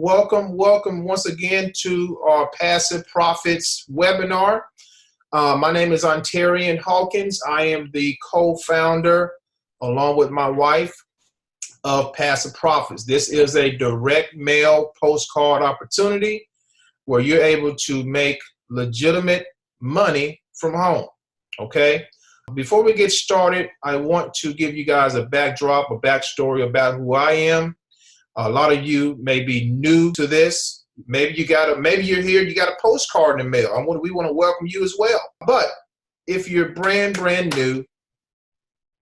Welcome once again to our Passive Profits webinar. My name is Ontarian Hawkins. I am the co-founder, along with my wife, of Passive Profits. This is a direct mail postcard opportunity where you're able to make legitimate money from home, okay? Before we get started, I want to give you guys a backdrop, a backstory about who I am. A lot of you may be new to this. Maybe you're here, you got a postcard in the mail. We want to welcome you as well. But if you're brand new,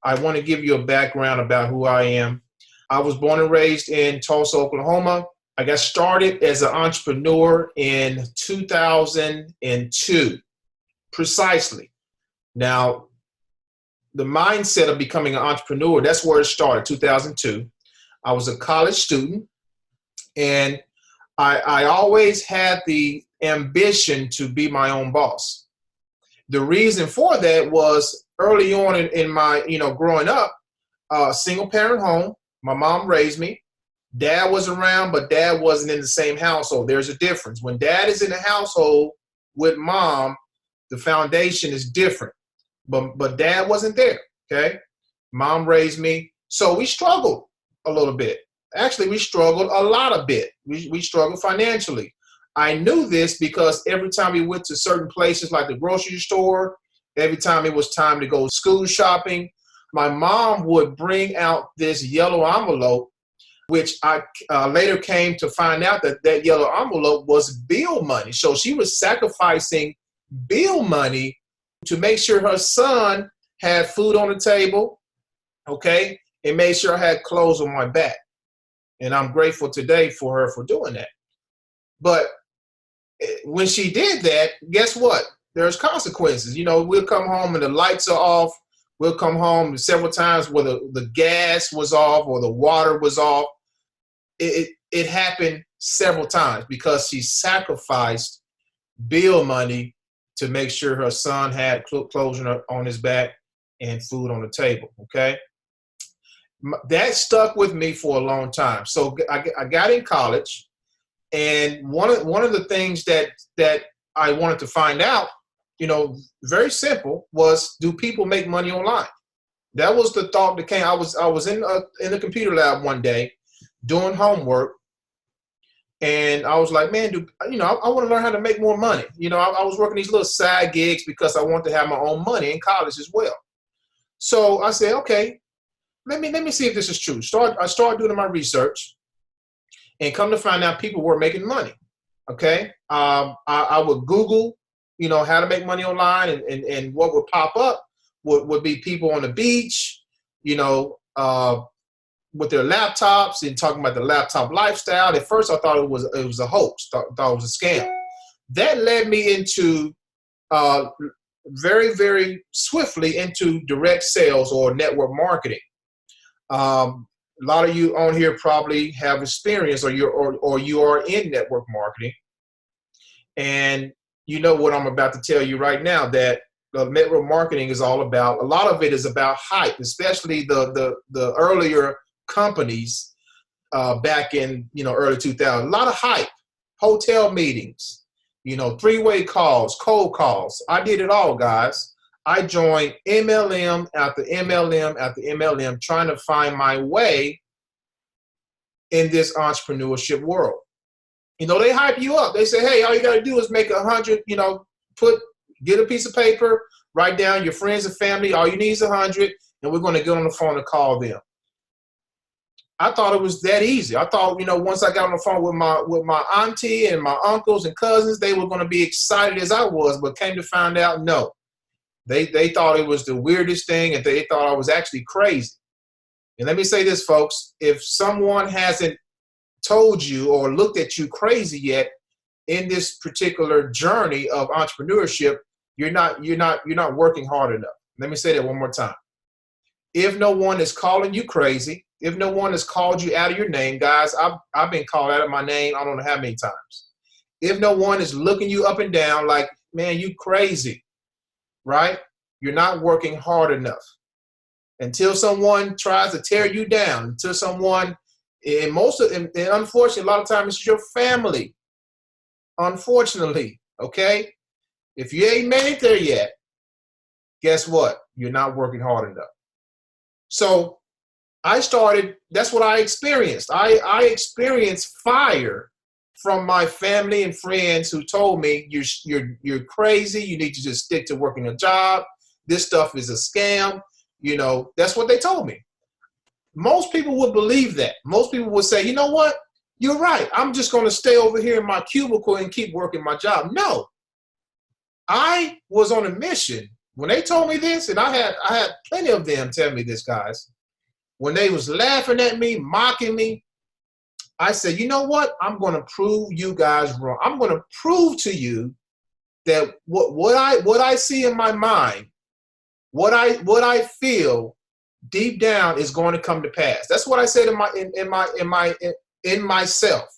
I want to give you a background about who I am. I was born and raised in Tulsa, Oklahoma. I got started as an entrepreneur in 2002, precisely. Now, the mindset of becoming an entrepreneur, that's where it started, 2002. I was a college student, and I always had the ambition to be my own boss. The reason for that was early on in my, growing up, single parent home. My mom raised me. Dad was around, but dad wasn't in the same household. There's a difference. When dad is in the household with mom, the foundation is different. But dad wasn't there, okay? Mom raised me. So we struggled a little bit. Actually, we struggled a lot of bit. We struggled financially. I knew this because every time we went to certain places like the grocery store, every time it was time to go school shopping, my mom would bring out this yellow envelope, which I later came to find out that yellow envelope was bill money. So she was sacrificing bill money to make sure her son had food on the table, okay, and made sure I had clothes on my back. And I'm grateful today for her for doing that. But when she did that, guess what? There's consequences. We'll come home and the lights are off. We'll come home several times where the gas was off or the water was off. It happened several times because she sacrificed bill money to make sure her son had clothes on his back and food on the table, okay? That stuck with me for a long time. So I got in college, and one of the things that I wanted to find out, very simple, was, do people make money online? That was the thought that came. I was in the computer lab one day doing homework, and I was like, man, I want to learn how to make more money. I was working these little side gigs because I wanted to have my own money in college as well. So I said, okay, let me see if this is true. I started doing my research, and come to find out people were making money. Okay, I would Google, how to make money online, and what would pop up would be people on the beach, with their laptops and talking about the laptop lifestyle. At first, I thought it was a hoax. Thought it was a scam. That led me into very, very swiftly into direct sales or network marketing. A lot of you on here probably have experience, or you are in network marketing, and you know what I'm about to tell you right now, that network marketing is all about. A lot of it is about hype, especially the earlier companies back in early 2000. A lot of hype, hotel meetings, three-way calls, cold calls. I did it all, guys. I joined MLM after MLM after MLM, trying to find my way in this entrepreneurship world. They hype you up. They say, hey, all you got to do is make 100, get a piece of paper, write down your friends and family. All you need is 100, and we're going to get on the phone and call them. I thought it was that easy. I thought, once I got on the phone with my auntie and my uncles and cousins, they were going to be excited as I was, but came to find out, no. They thought it was the weirdest thing, and they thought I was actually crazy. And let me say this, folks, if someone hasn't told you or looked at you crazy yet in this particular journey of entrepreneurship, you're not working hard enough. Let me say that one more time. If no one is calling you crazy, if no one has called you out of your name, guys, I've been called out of my name I don't know how many times. If no one is looking you up and down like, man, you crazy, right? You're not working hard enough. Until someone tries to tear you down, until someone And unfortunately, a lot of times it's your family. Unfortunately, okay? If you ain't made it there yet, guess what? You're not working hard enough. So that's what I experienced. I experienced fire from my family and friends who told me, you're crazy. You need to just stick to working a job. This stuff is a scam. That's what they told me. Most people would believe that. Most people would say, you know what? You're right. I'm just going to stay over here in my cubicle and keep working my job. No, I was on a mission. When they told me this, and I had plenty of them tell me this, guys, when they was laughing at me, mocking me, I said, you know what? I'm going to prove you guys wrong. I'm going to prove to you that what I see in my mind, what I feel deep down is going to come to pass. That's what I said in myself,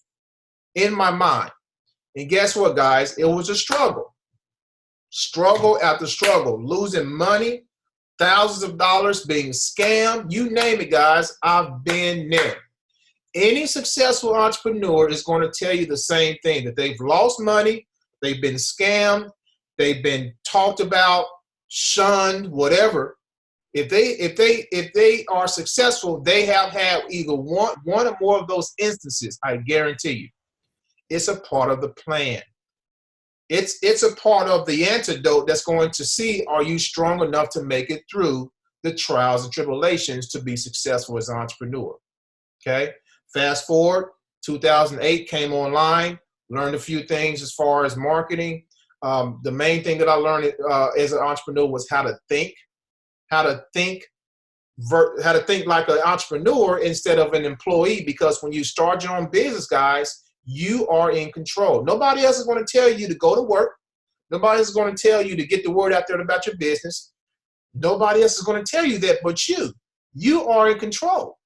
in my mind. And guess what, guys? It was a struggle after struggle, losing money, thousands of dollars, being scammed, you name it, guys. I've been there. Any successful entrepreneur is going to tell you the same thing, that they've lost money, they've been scammed, they've been talked about, shunned, whatever. If they are successful, they have had either one or more of those instances. I guarantee you, it's a part of the plan. It's a part of the antidote that's going to see, are you strong enough to make it through the trials and tribulations to be successful as an entrepreneur? Okay. Fast forward, 2008 came online, learned a few things as far as marketing. The main thing that I learned as an entrepreneur was how to think like an entrepreneur instead of an employee, because when you start your own business, guys, you are in control. Nobody else is going to tell you to go to work. Nobody else is going to tell you to get the word out there about your business. Nobody else is going to tell you that but you. You are in control.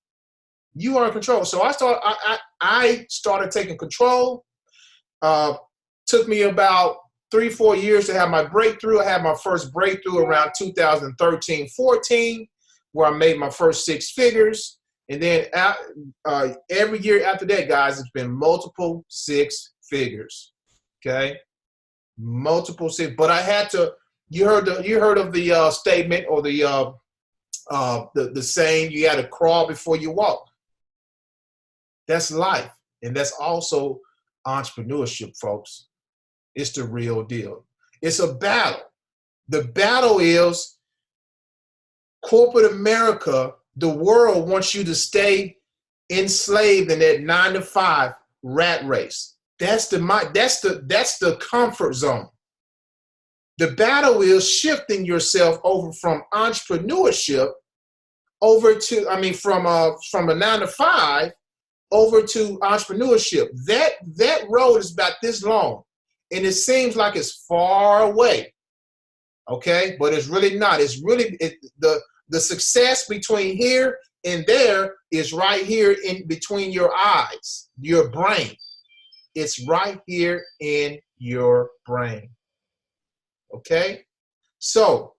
You are in control. So I started taking control. Took me about 3-4 years to have my breakthrough. I had my first breakthrough around 2013-14, where I made my first 6 figures. And then every year after that, guys, it's been multiple 6 figures. Okay, multiple 6. But I had to. You heard of the statement or the saying, you got to crawl before you walk. That's life, and that's also entrepreneurship, folks. It's the real deal. It's a battle. The battle is corporate America. The world wants you to stay enslaved in that 9-to-5 rat race. That's the comfort zone. The battle is shifting yourself over from entrepreneurship over to, from a 9-to-5 over to entrepreneurship. That road is about this long, and it seems like it's far away. Okay, but it's really not. It's really the success between here and there is right here in between your eyes, your brain. It's right here in your brain. Okay, so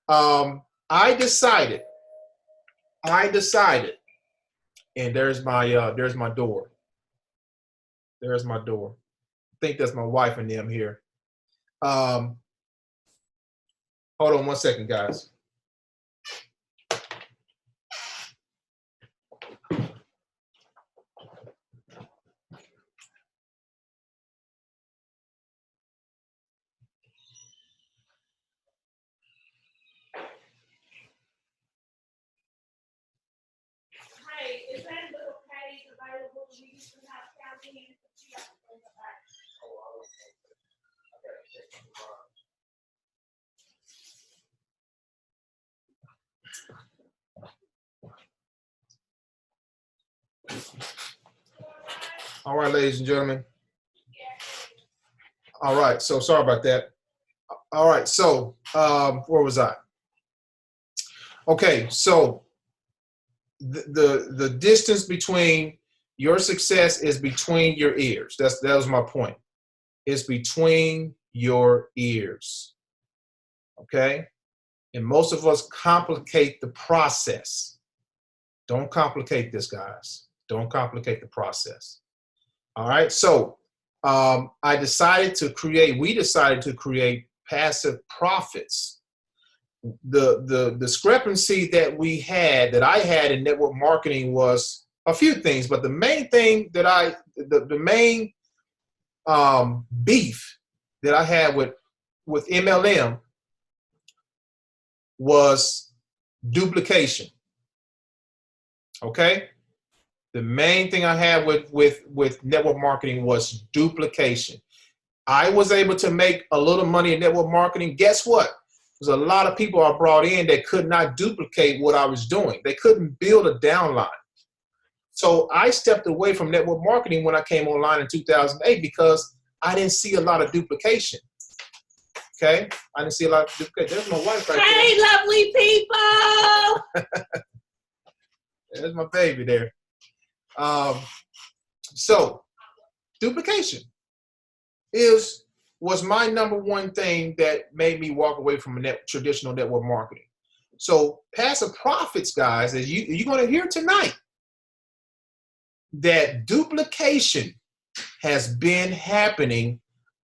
I decided, and there's my door. There's my door. I think that's my wife and them here. Hold on one second, guys. Hey, is that little page available? We used to have counting. All right, ladies and gentlemen. All right, so sorry about that. All right, so where was I? Okay, so the distance between your success is between your ears. That was my point. It's between your ears. Okay? And most of us complicate the process. Don't complicate this, guys. Don't complicate the process. All right. So we decided to create passive profits. The discrepancy that I had in network marketing was a few things, but the main thing that the main beef that I had with MLM was duplication. Okay. The main thing I had with network marketing was duplication. I was able to make a little money in network marketing. Guess what? There's a lot of people I brought in that could not duplicate what I was doing. They couldn't build a downline. So I stepped away from network marketing when I came online in 2008 because I didn't see a lot of duplication. Okay? I didn't see a lot of duplication. There's my wife right there. Hey, lovely people! There's my baby there. So duplication was my number one thing that made me walk away from traditional network marketing. So passive profits, guys, as you're going to hear tonight, that duplication has been happening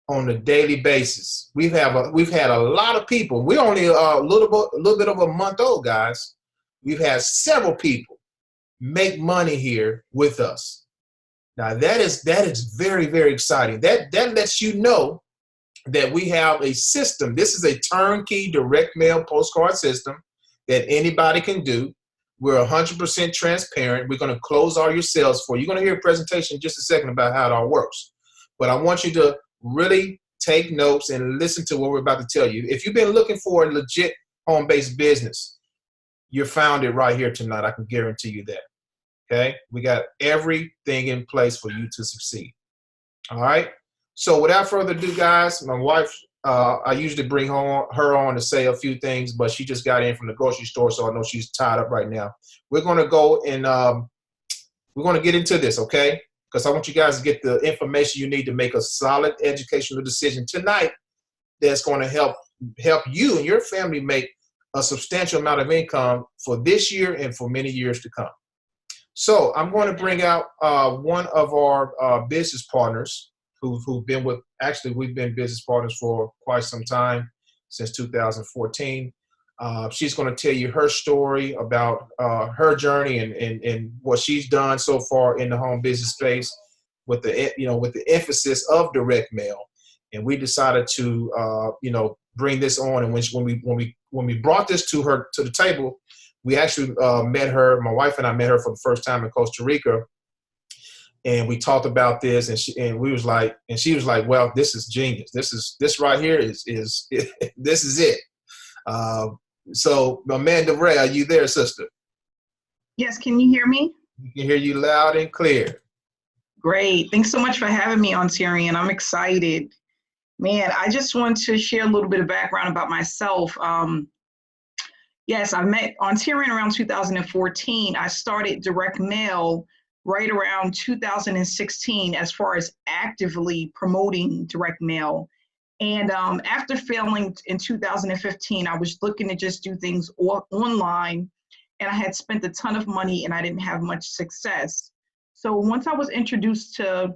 on a daily basis. We've had a lot of people. We're only a little bit of a month old, guys. We've had several people make money here with us. Now that is very, very exciting. That lets you know that we have a system. This is a turnkey direct mail postcard system that anybody can do. We're 100% transparent. We're going to close all your sales for you. You're going to hear a presentation in just a second about how it all works. But I want you to really take notes and listen to what we're about to tell you. If you've been looking for a legit home-based business, you found it right here tonight. I can guarantee you that. Okay? We got everything in place for you to succeed. All right? So without further ado, guys, my wife, I usually bring her on to say a few things, but she just got in from the grocery store, so I know she's tied up right now. We're going to go and we're going to get into this, okay? Because I want you guys to get the information you need to make a solid educational decision tonight that's going to help you and your family make a substantial amount of income for this year and for many years to come. So I'm going to bring out one of our business partners who've been we've been business partners for quite some time, since 2014. She's going to tell you her story about her journey and what she's done so far in the home business space with the emphasis of direct mail. And we decided to bring this on. And when we brought this to the table, we actually met her. My wife and I met her for the first time in Costa Rica. And we talked about this, and she was like, well, this is genius. This right here is this is it. So Amanda Wray, are you there, sister? Yes, can you hear me? We can hear you loud and clear. Great. Thanks so much for having me on, Tyrion. I'm excited. Man, I just want to share a little bit of background about myself. Yes, I met on Tyrion around 2014. I started direct mail right around 2016 as far as actively promoting direct mail. And after failing in 2015, I was looking to just do things online, and I had spent a ton of money and I didn't have much success. So once I was introduced to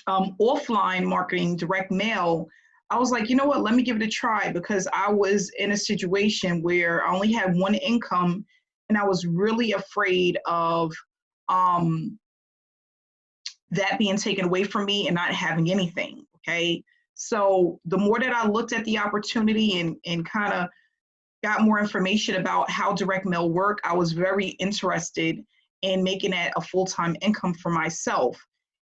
offline marketing, direct mail, I was like, you know what, let me give it a try, because I was in a situation where I only had one income and I was really afraid of that being taken away from me and not having anything, okay? So the more that I looked at the opportunity and kind of got more information about how direct mail work, I was very interested in making that a full-time income for myself.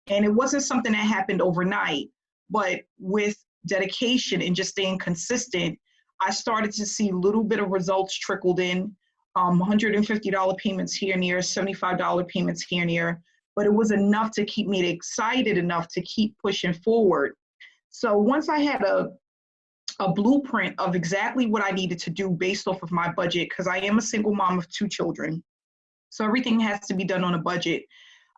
And it wasn't something that happened overnight, but with dedication and just staying consistent, I started to see a little bit of results trickled in, $150 payments here and there, $75 payments here and there, but it was enough to keep me excited enough to keep pushing forward. So once I had a blueprint of exactly what I needed to do based off of my budget, because I am a single mom of 2 children, so everything has to be done on a budget,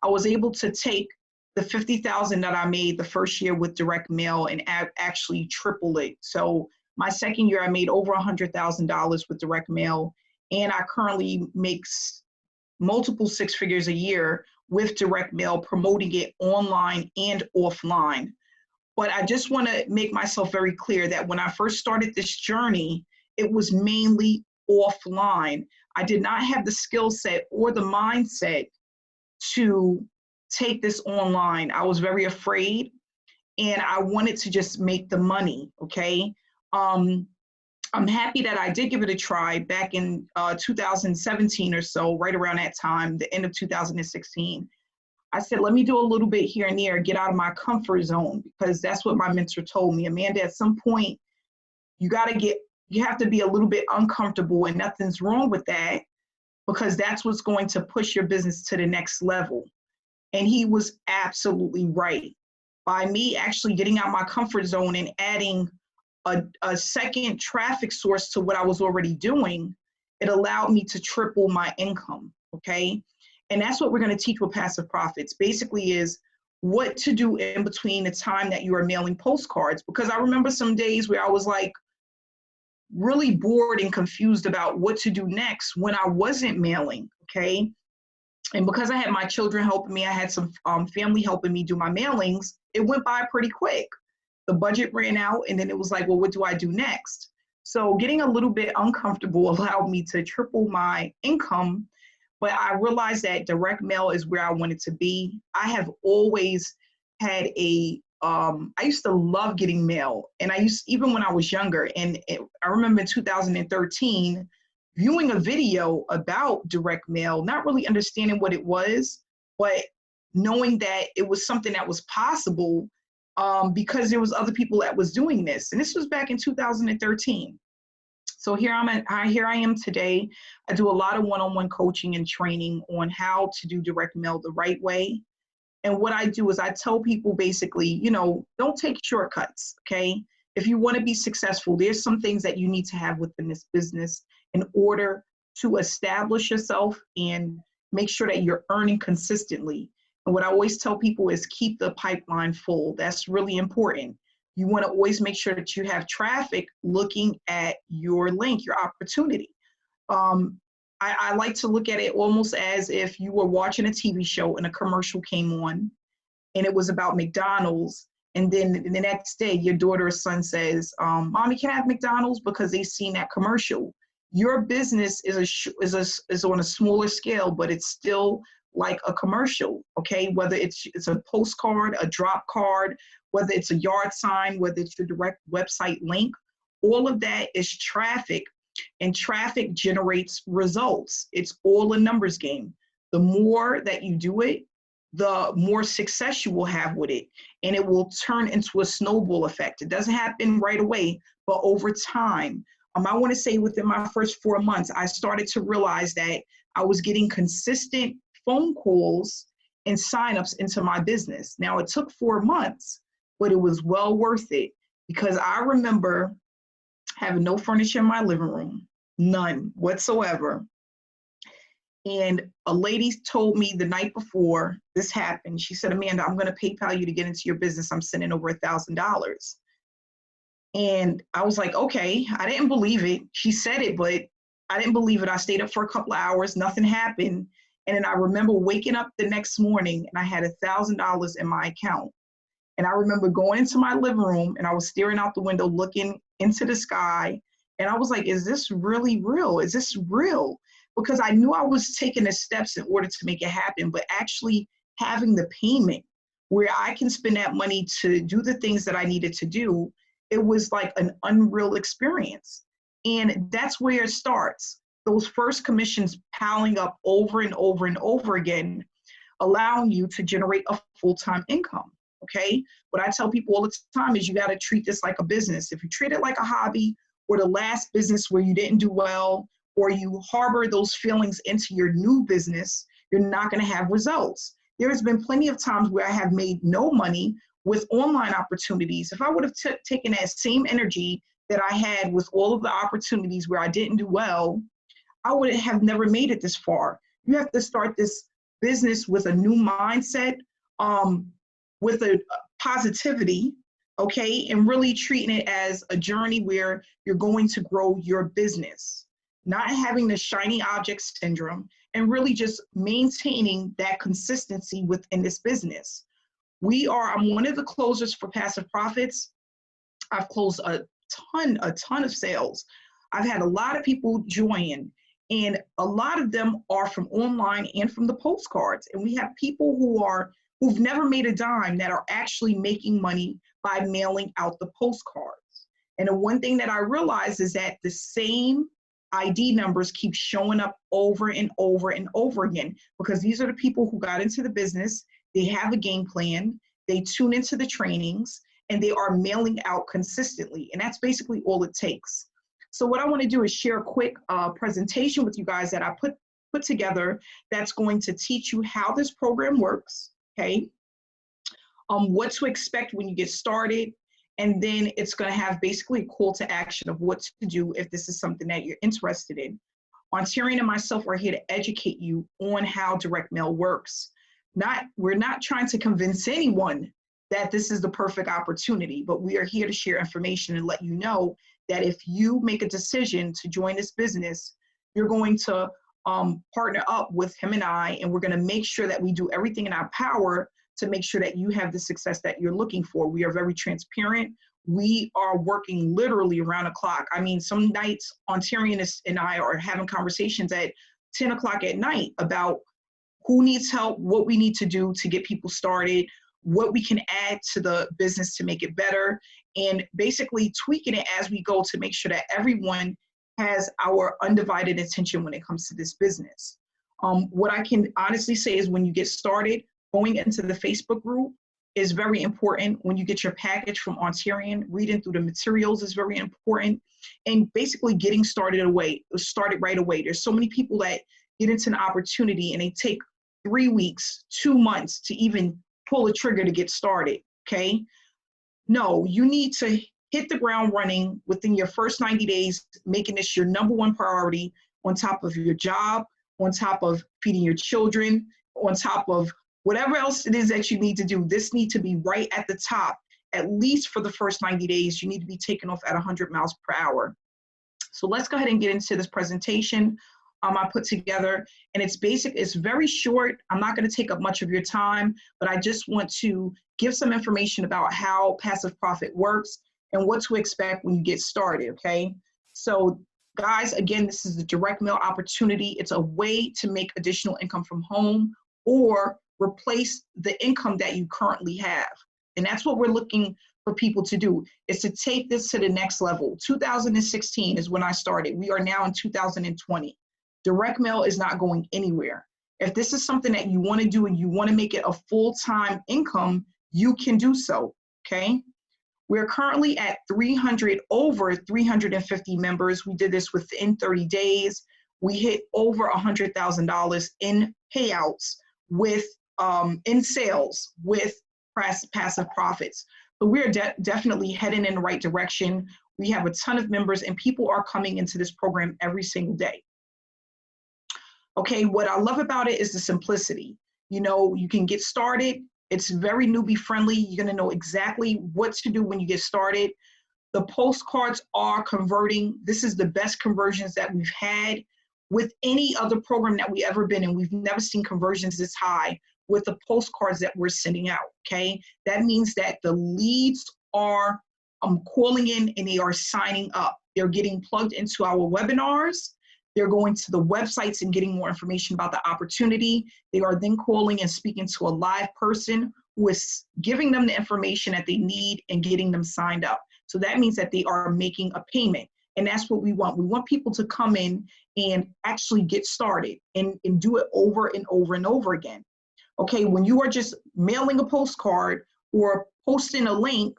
I was able to take the $50,000 that I made the first year with direct mail and actually triple it. So my second year, I made over $100,000 with direct mail, and I currently make multiple 6 figures a year with direct mail, promoting it online and offline. But I just want to make myself very clear that when I first started this journey, it was mainly offline. I did not have the skill set or the mindset to take this online. I was very afraid, and I wanted to just make the money, okay? I'm happy that I did give it a try back in 2017 or so, right around that time, the end of 2016. I said, let me do a little bit here and there, get out of my comfort zone, because that's what my mentor told me. Amanda, at some point, you have to be a little bit uncomfortable, and nothing's wrong with that, because that's what's going to push your business to the next level. And he was absolutely right. By me actually getting out my comfort zone and adding a second traffic source to what I was already doing, it allowed me to triple my income, okay? And that's what we're gonna teach with Passive Profits. Basically is what to do in between the time that you are mailing postcards. Because I remember some days where I was like really bored and confused about what to do next when I wasn't mailing, okay? And because I had my children helping me, I had some family helping me do my mailings, it went by pretty quick. The budget ran out, and then it was like, well, what do I do next? So getting a little bit uncomfortable allowed me to triple my income, but I realized that direct mail is where I wanted to be. I have always had I used to love getting mail, and even when I was younger, and I remember in 2013, viewing a video about direct mail, not really understanding what it was, but knowing that it was something that was possible because there was other people that was doing this. And this was back in 2013. So here I am today. I do a lot of one-on-one coaching and training on how to do direct mail the right way. And what I do is I tell people basically, don't take shortcuts, okay? If you want to be successful, there's some things that you need to have within this business in order to establish yourself and make sure that you're earning consistently. And what I always tell people is keep the pipeline full. That's really important. You want to always make sure that you have traffic looking at your link, your opportunity. I like to look at it almost as if you were watching a TV show and a commercial came on and it was about McDonald's. And then the next day, your daughter or son says, Mommy, can I have McDonald's? Because they've seen that commercial. Your business is on a smaller scale, but it's still like a commercial, okay? Whether it's a postcard, a drop card, whether it's a yard sign, whether it's your direct website link, all of that is traffic, and traffic generates results. It's all a numbers game. The more that you do it, the more success you will have with it, and it will turn into a snowball effect. It doesn't happen right away, but over time. I want to say within my first 4 months, I started to realize that I was getting consistent phone calls and signups into my business. Now, it took 4 months, but it was well worth it, because I remember having no furniture in my living room, none whatsoever. And a lady told me the night before this happened, she said, Amanda, I'm going to PayPal you to get into your business. I'm sending over $1,000. And I was like, okay, I didn't believe it. She said it, but I didn't believe it. I stayed up for a couple of hours, nothing happened. And then I remember waking up the next morning and I had $1,000 in my account. And I remember going into my living room and I was staring out the window, looking into the sky. And I was like, is this really real? Is this real? Because I knew I was taking the steps in order to make it happen, but actually having the payment where I can spend that money to do the things that I needed to do, it was like an unreal experience. And that's where it starts. Those first commissions piling up over and over and over again, allowing you to generate a full-time income, okay? What I tell people all the time is you gotta treat this like a business. If you treat it like a hobby or the last business where you didn't do well, or you harbor those feelings into your new business, you're not gonna have results. There's been plenty of times where I have made no money with online opportunities. If I would have taken that same energy that I had with all of the opportunities where I didn't do well, I would have never made it this far. You have to start this business with a new mindset, with a positivity, okay, and really treating it as a journey where you're going to grow your business. Not having the shiny object syndrome and really just maintaining that consistency within this business. I'm one of the closers for Passive Profits. I've closed a ton of sales. I've had a lot of people join, and a lot of them are from online and from the postcards. And we have people who've never made a dime that are actually making money by mailing out the postcards. And the one thing that I realized is that the same ID numbers keep showing up over and over and over again, because these are the people who got into the business. They have a game plan, they tune into the trainings, and they are mailing out consistently. And that's basically all it takes. So what I want to do is share a quick presentation with you guys that I put together that's going to teach you how this program works, okay? What to expect when you get started, and then it's going to have basically a call to action of what to do if this is something that you're interested in. Ontarian and myself are here to educate you on how direct mail works. We're not trying to convince anyone that this is the perfect opportunity, but we are here to share information and let you know that if you make a decision to join this business, you're going to partner up with him and I, and we're going to make sure that we do everything in our power to make sure that you have the success that you're looking for. We are very transparent. We are working literally around the clock. I mean, some nights Ontarian and I are having conversations at 10 o'clock at night about who needs help, what we need to do to get people started, what we can add to the business to make it better, and basically tweaking it as we go to make sure that everyone has our undivided attention when it comes to this business. What I can honestly say is when you get started, going into the Facebook group is very important. When you get your package from Ontarian, reading through the materials is very important, and basically getting started right away. There's so many people that get into an opportunity and they take 3 weeks, 2 months to even pull a trigger to get started, okay? No, you need to hit the ground running within your first 90 days, making this your #1 priority on top of your job, on top of feeding your children, on top of whatever else it is that you need to do. This needs to be right at the top. At least for the first 90 days, you need to be taking off at 100 miles per hour. So let's go ahead and get into this presentation I put together, and it's basic, it's very short. I'm not going to take up much of your time, but I just want to give some information about how Passive Profit works and what to expect when you get started, okay? So guys, again, this is the direct mail opportunity. It's a way to make additional income from home or replace the income that you currently have. And that's what we're looking for people to do, is to take this to the next level. 2016 is when I started. We are now in 2020. Direct mail is not going anywhere. If this is something that you want to do and you want to make it a full-time income, you can do so, okay? We're currently at over 350 members. We did this within 30 days. We hit over $100,000 in payouts with in sales with Passive Profits. So we're definitely heading in the right direction. We have a ton of members and people are coming into this program every single day. Okay, what I love about it is the simplicity. You know, you can get started. It's very newbie friendly. You're gonna know exactly what to do when you get started. The postcards are converting. This is the best conversions that we've had with any other program that we've ever been in. We've never seen conversions this high with the postcards that we're sending out, okay? That means that the leads are calling in and they are signing up. They're getting plugged into our webinars. They're going to the websites and getting more information about the opportunity. They are then calling and speaking to a live person who is giving them the information that they need and getting them signed up. So that means that they are making a payment. And that's what we want. We want people to come in and actually get started and do it over and over and over again. Okay, when you are just mailing a postcard or posting a link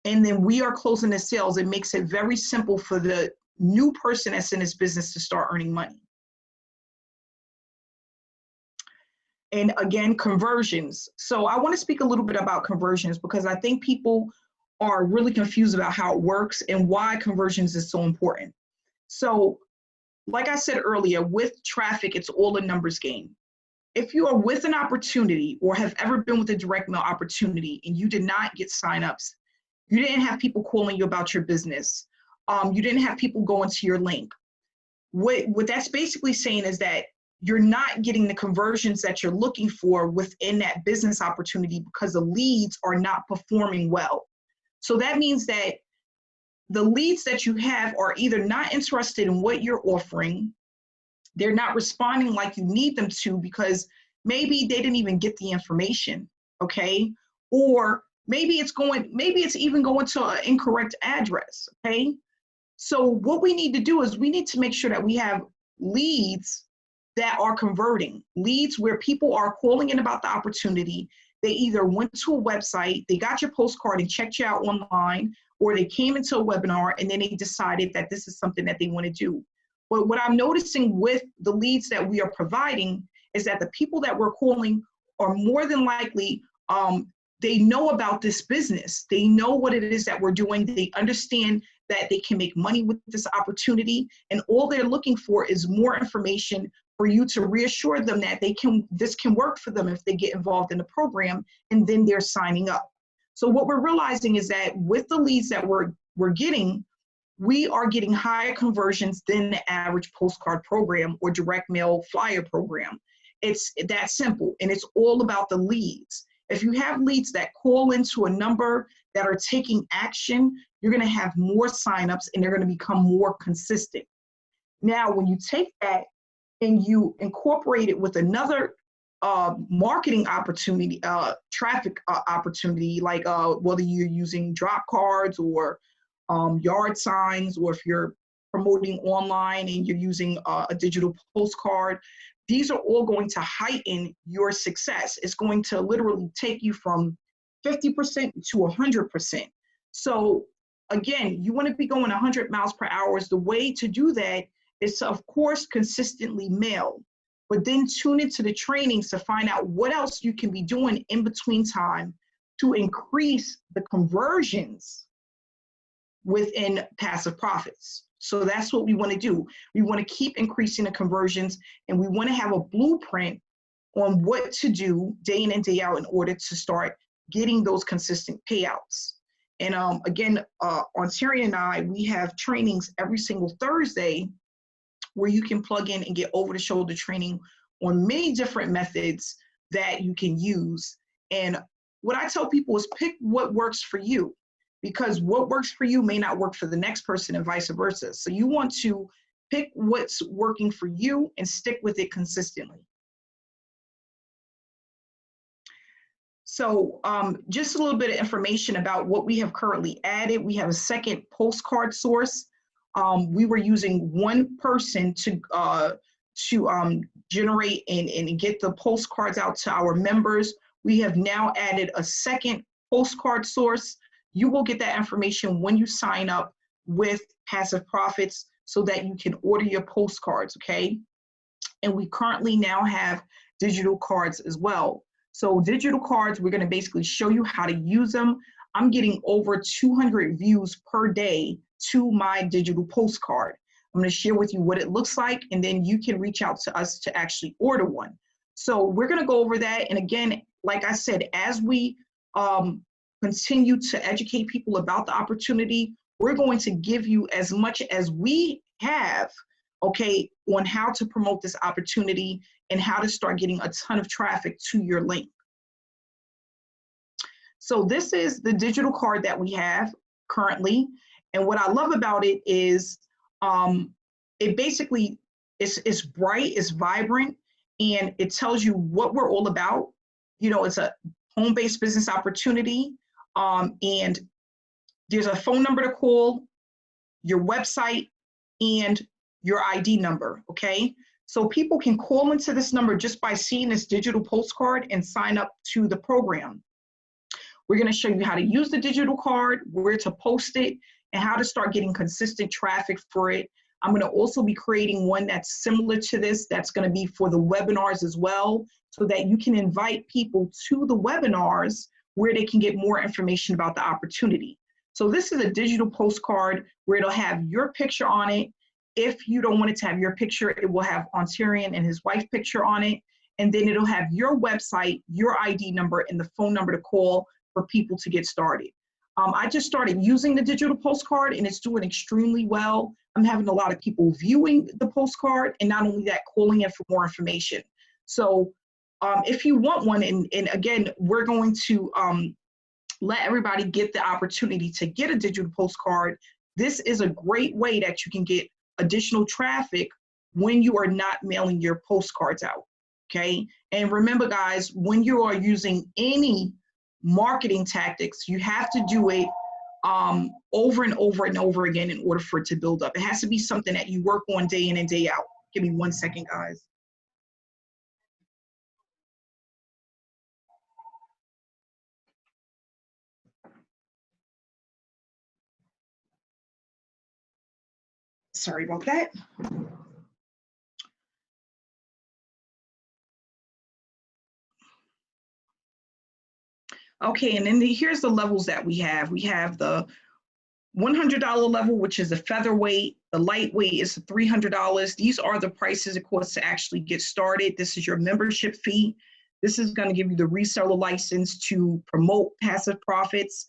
and then we are closing the sales, it makes it very simple for the new person that's in this business to start earning money. And again, conversions. So I want to speak a little bit about conversions because I think people are really confused about how it works and why conversions is so important. So like I said earlier, with traffic, it's all a numbers game. If you are with an opportunity or have ever been with a direct mail opportunity and you did not get signups, you didn't have people calling you about your business, you didn't have people going to your link. What that's basically saying is that you're not getting the conversions that you're looking for within that business opportunity because the leads are not performing well. So that means that the leads that you have are either not interested in what you're offering, they're not responding like you need them to because maybe they didn't even get the information, okay? Or maybe it's even going to an incorrect address, okay? So what we need to do is we need to make sure that we have leads that are converting, leads where people are calling in about the opportunity. They either went to a website, they got your postcard and checked you out online, or they came into a webinar and then they decided that this is something that they want to do. But what I'm noticing with the leads that we are providing is that the people that we're calling are more than likely, they know about this business. They know what it is that we're doing. They understand that they can make money with this opportunity. And all they're looking for is more information for you to reassure them that this can work for them if they get involved in the program, and then they're signing up. So what we're realizing is that with the leads that we're getting, we are getting higher conversions than the average postcard program or direct mail flyer program. It's that simple, and it's all about the leads. If you have leads that call into a number that are taking action, you're going to have more signups and they're going to become more consistent. Now, when you take that and you incorporate it with another marketing opportunity, traffic opportunity, like whether you're using drop cards or yard signs, or if you're promoting online and you're using a digital postcard, these are all going to heighten your success. It's going to literally take you from 50% to 100%. So again, you want to be going 100 miles per hour. The way to do that is to, of course, consistently mail, but then tune into the trainings to find out what else you can be doing in between time to increase the conversions within passive profits. So that's what we want to do. We want to keep increasing the conversions, and we want to have a blueprint on what to do day in and day out in order to start getting those consistent payouts. And again, Ontarian and I, we have trainings every single Thursday where you can plug in and get over-the-shoulder training on many different methods that you can use. And what I tell people is pick what works for you, because what works for you may not work for the next person and vice versa. So you want to pick what's working for you and stick with it consistently. So just a little bit of information about what we have currently added. We have a second postcard source. We were using one person to generate and get the postcards out to our members. We have now added a second postcard source. You will get that information when you sign up with Passive Profits so that you can order your postcards, okay? And we currently now have digital cards as well. So digital cards, we're gonna basically show you how to use them. I'm getting over 200 views per day to my digital postcard. I'm gonna share with you what it looks like, and then you can reach out to us to actually order one. So we're gonna go over that. And again, like I said, as we continue to educate people about the opportunity, we're going to give you as much as we have, okay, on how to promote this opportunity and how to start getting a ton of traffic to your link. So this is the digital card that we have currently. And what I love about it is it basically is bright, it's vibrant, and it tells you what we're all about. You know, it's a home-based business opportunity. And there's a phone number to call, your website, and your ID number, okay? So people can call into this number just by seeing this digital postcard and sign up to the program. We're gonna show you how to use the digital card, where to post it, and how to start getting consistent traffic for it. I'm gonna also be creating one that's similar to this, that's gonna be for the webinars as well, so that you can invite people to the webinars where they can get more information about the opportunity. So this is a digital postcard where it'll have your picture on it. If you don't want it to have your picture, it will have Ontarian and his wife picture on it. And then it'll have your website, your ID number, and the phone number to call for people to get started. I just started using the digital postcard and it's doing extremely well. I'm having a lot of people viewing the postcard, and not only that, calling in for more information. So if you want one, and again, we're going to let everybody get the opportunity to get a digital postcard. This is a great way that you can get additional traffic when you are not mailing your postcards out, okay? And remember, guys, when you are using any marketing tactics, you have to do it over and over and over again in order for it to build up. It has to be something that you work on day in and day out. Give me 1 second, guys. Sorry about that. Okay, and then here's the levels that we have. We have the $100 level, which is a featherweight. The lightweight is $300. These are the prices, of course, to actually get started. This is your membership fee. This is going to give you the reseller license to promote passive profits.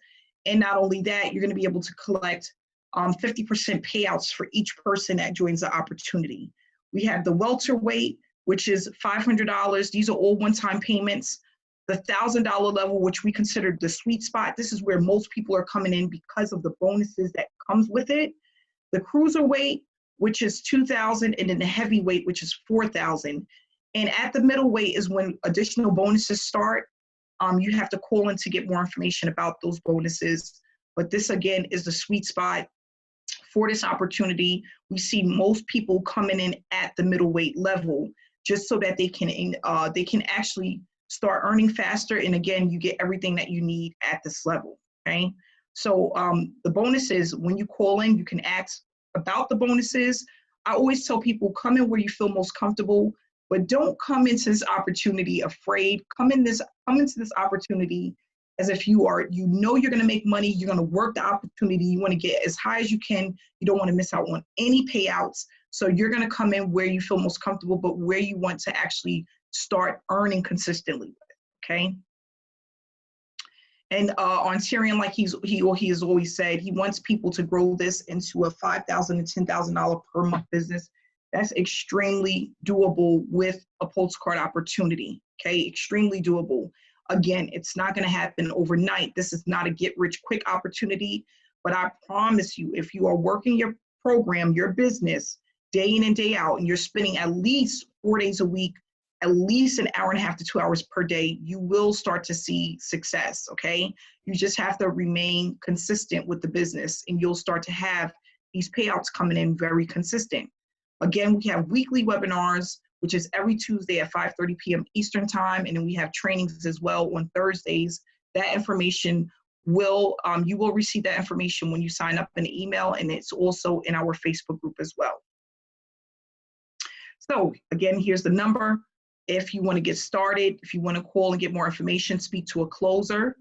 And not only that, you're going to be able to collect 50% payouts for each person that joins the opportunity. We have the welterweight, which is $500. These are all one-time payments. The $1,000 level, which we consider the sweet spot. This is where most people are coming in because of the bonuses that comes with it. The cruiserweight, which is $2,000, and then the heavyweight, which is $4,000. And at the middleweight is when additional bonuses start. You have to call in to get more information about those bonuses. But this, again, is the sweet spot for this opportunity. We see most people coming in at the middleweight level just so that they can actually start earning faster. And again, you get everything that you need at this level, okay? So the bonuses, when you call in, you can ask about the bonuses. I always tell people, come in where you feel most comfortable, but don't come into this opportunity afraid. Come into this opportunity as if you know you're gonna make money, you're gonna work the opportunity, you wanna get as high as you can, you don't wanna miss out on any payouts. So you're gonna come in where you feel most comfortable, but where you want to actually start earning consistently, okay? And on Tyrion, like he has always said, he wants people to grow this into a $5,000 to $10,000 per month business. That's extremely doable with a postcard opportunity, okay? Extremely doable. Again, it's not gonna happen overnight. This is not a get-rich-quick opportunity, but I promise you, if you are working your program, your business, day in and day out, and you're spending at least 4 days a week, at least an hour and a half to 2 hours per day, you will start to see success, okay? You just have to remain consistent with the business, and you'll start to have these payouts coming in very consistent. Again, we have weekly webinars, which is every Tuesday at 5:30 p.m. Eastern time, and then we have trainings as well on Thursdays. That information you will receive that information when you sign up in an email, and it's also in our Facebook group as well. So again, here's the number. If you want to get started, if you want to call and get more information, speak to a closer.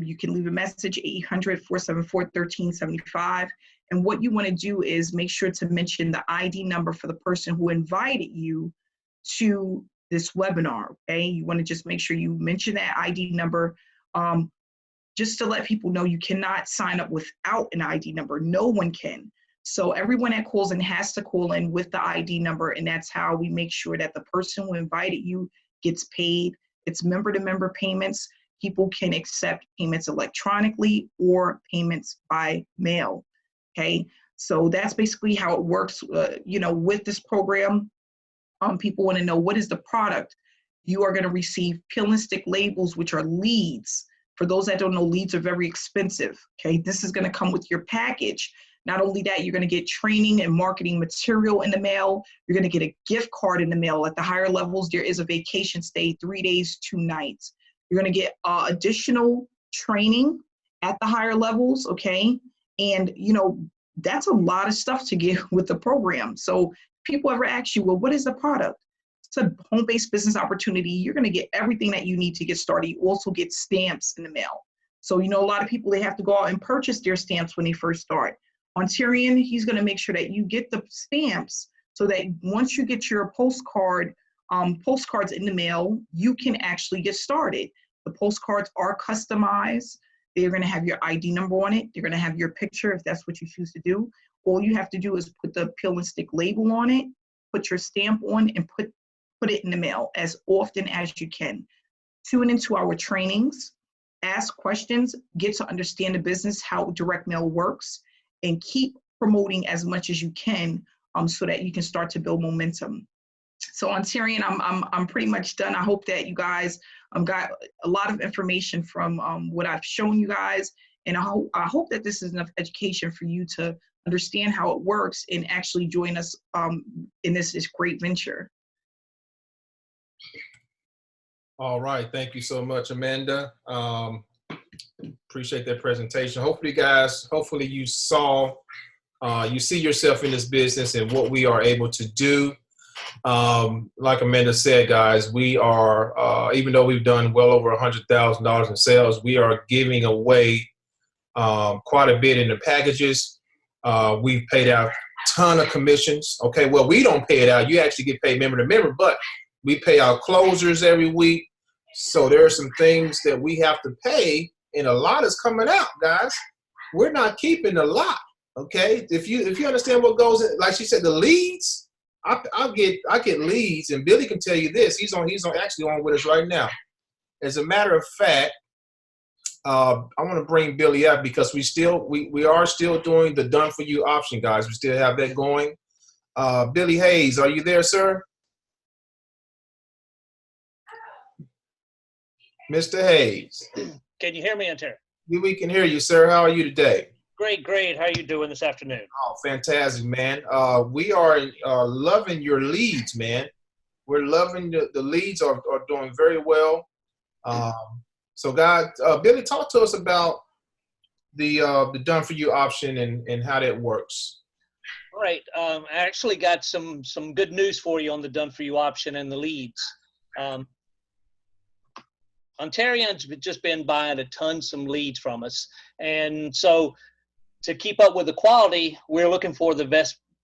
You can leave a message, 800-474-1375. And what you want to do is make sure to mention the ID number for the person who invited you to this webinar, okay? You want to just make sure you mention that ID number just to let people know you cannot sign up without an ID number. No one can. So everyone that calls in has to call in with the ID number, and that's how we make sure that the person who invited you gets paid. It's member-to-member payments. People can accept payments electronically or payments by mail, okay? So that's basically how it works, with this program. People want to know, what is the product? You are going to receive peel and stick labels, which are leads. For those that don't know, leads are very expensive, okay? This is going to come with your package. Not only that, you're going to get training and marketing material in the mail. You're going to get a gift card in the mail. At the higher levels, there is a vacation stay, 3 days, 2 nights. You're going to get additional training at the higher levels, okay? And, that's a lot of stuff to get with the program. So if people ever ask you, well, what is the product? It's a home-based business opportunity. You're going to get everything that you need to get started. You also get stamps in the mail. So, a lot of people, they have to go out and purchase their stamps when they first start. On Tyrion, he's going to make sure that you get the stamps so that once you get your postcards in the mail, you can actually get started. The postcards are customized. They're going to have your ID number on it. They're going to have your picture if that's what you choose to do. All you have to do is put the peel and stick label on it, put your stamp on, and put it in the mail as often as you can. Tune into our trainings, ask questions, get to understand the business, how direct mail works, and keep promoting as much as you can so that you can start to build momentum. So Ontarian, I'm pretty much done. I hope that you guys got a lot of information from what I've shown you guys, and I hope that this is enough education for you to understand how it works and actually join us in this great venture. All right, thank you so much, Amanda. Appreciate that presentation. Hopefully, guys, you saw, you see yourself in this business and what we are able to do. Like Amanda said, guys, we are, even though we've done well over $100,000 in sales, we are giving away quite a bit in the packages. We've paid out a ton of commissions. Okay, well, we don't pay it out. You actually get paid member to member, but we pay our closers every week. So there are some things that we have to pay, and a lot is coming out, guys. We're not keeping a lot. Okay, if you understand what goes in, like she said, the leads. I get leads, and Billy can tell you this. He's actually on with us right now. As a matter of fact, I want to bring Billy up because we are still doing the done for you option, guys. We still have that going. Billy Hayes, are you there, sir? Mr. Hayes. Can you hear me, Ontario? We can hear you, sir. How are you today? Great. How are you doing this afternoon? Oh, fantastic, man. We are loving your leads, man. We're loving the leads are doing very well. So, guys, Billy, talk to us about the done for you option and how that works. All right. I actually got some good news for you on the done for you option and the leads. Ontarians have just been buying some leads from us, and so to keep up with the quality, we're looking for the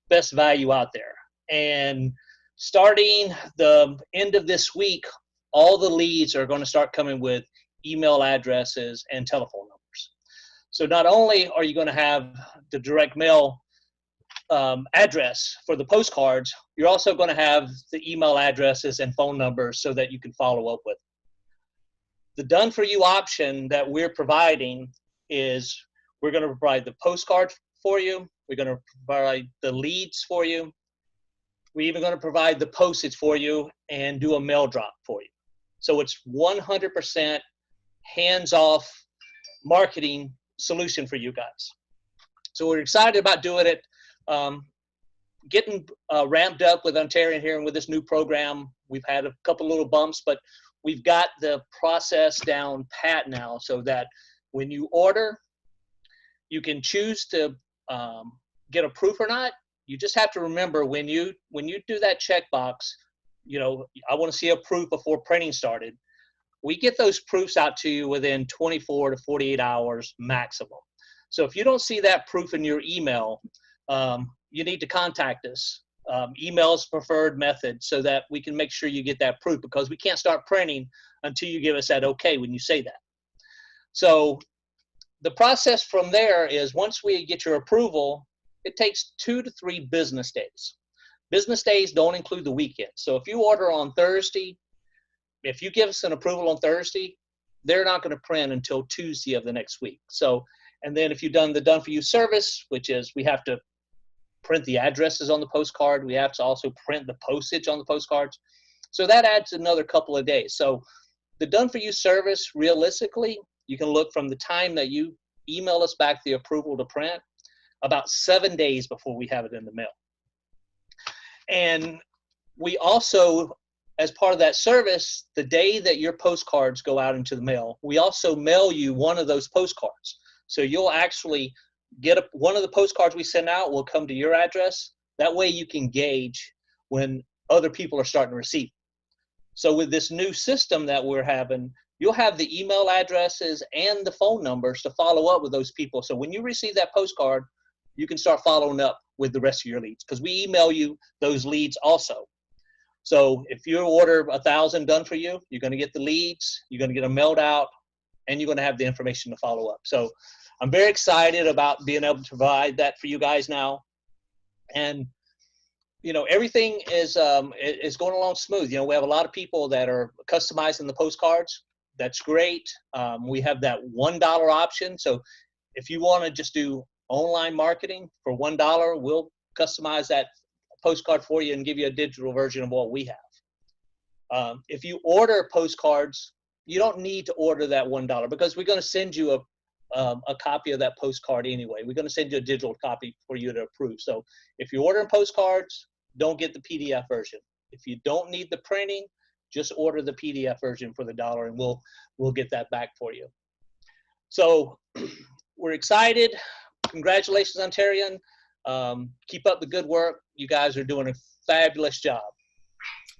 best value out there. And starting the end of this week, all the leads are going to start coming with email addresses and telephone numbers. So not only are you going to have the direct mail address for the postcards, you're also going to have the email addresses and phone numbers so that you can follow up with. The done for you option that we're providing is we're going to provide the postcard for you. We're going to provide the leads for you. We're even going to provide the postage for you and do a mail drop for you. So it's 100% hands-off marketing solution for you guys. So we're excited about doing it, getting ramped up with Ontarian here and with this new program. We've had a couple little bumps, but we've got the process down pat now so that when you order, you can choose to get a proof or not. You just have to remember when you do that checkbox, I want to see a proof before printing started. We get those proofs out to you within 24 to 48 hours maximum. So if you don't see that proof in your email, you need to contact us. Email is preferred method so that we can make sure you get that proof, because we can't start printing until you give us that okay when you say that. So the process from there is once we get your approval, it takes 2 to 3 business days. Business days don't include the weekend. So if you order on Thursday, if you give us an approval on Thursday, they're not going to print until Tuesday of the next week. So, and then if you've done the done for you service, which is we have to print the addresses on the postcard. We have to also print the postage on the postcards. So that adds another couple of days. So the done for you service, realistically, you can look from the time that you email us back the approval to print about 7 days before we have it in the mail. And we also, as part of that service, the day that your postcards go out into the mail, we also mail you one of those postcards. So you'll actually get one of the postcards we send out will come to your address. That way you can gauge when other people are starting to receive. So with this new system that we're having, you'll have the email addresses and the phone numbers to follow up with those people. So when you receive that postcard, you can start following up with the rest of your leads, because we email you those leads also. So if you order 1,000 done for you, you're going to get the leads, you're going to get them mailed out, and you're going to have the information to follow up. So I'm very excited about being able to provide that for you guys now. And, you know, everything is going along smooth. You know, we have a lot of people that are customizing the postcards. That's great. We have that $1 option. So if you want to just do online marketing for $1, we'll customize that postcard for you and give you a digital version of what we have. If you order postcards, you don't need to order that $1 because we're going to send you a copy of that postcard anyway. We're going to send you a digital copy for you to approve. So if you're ordering postcards, don't get the PDF version. If you don't need the printing, just order the PDF version for the $1 and we'll get that back for you. So we're excited. Congratulations, Ontarian. Keep up the good work. You guys are doing a fabulous job.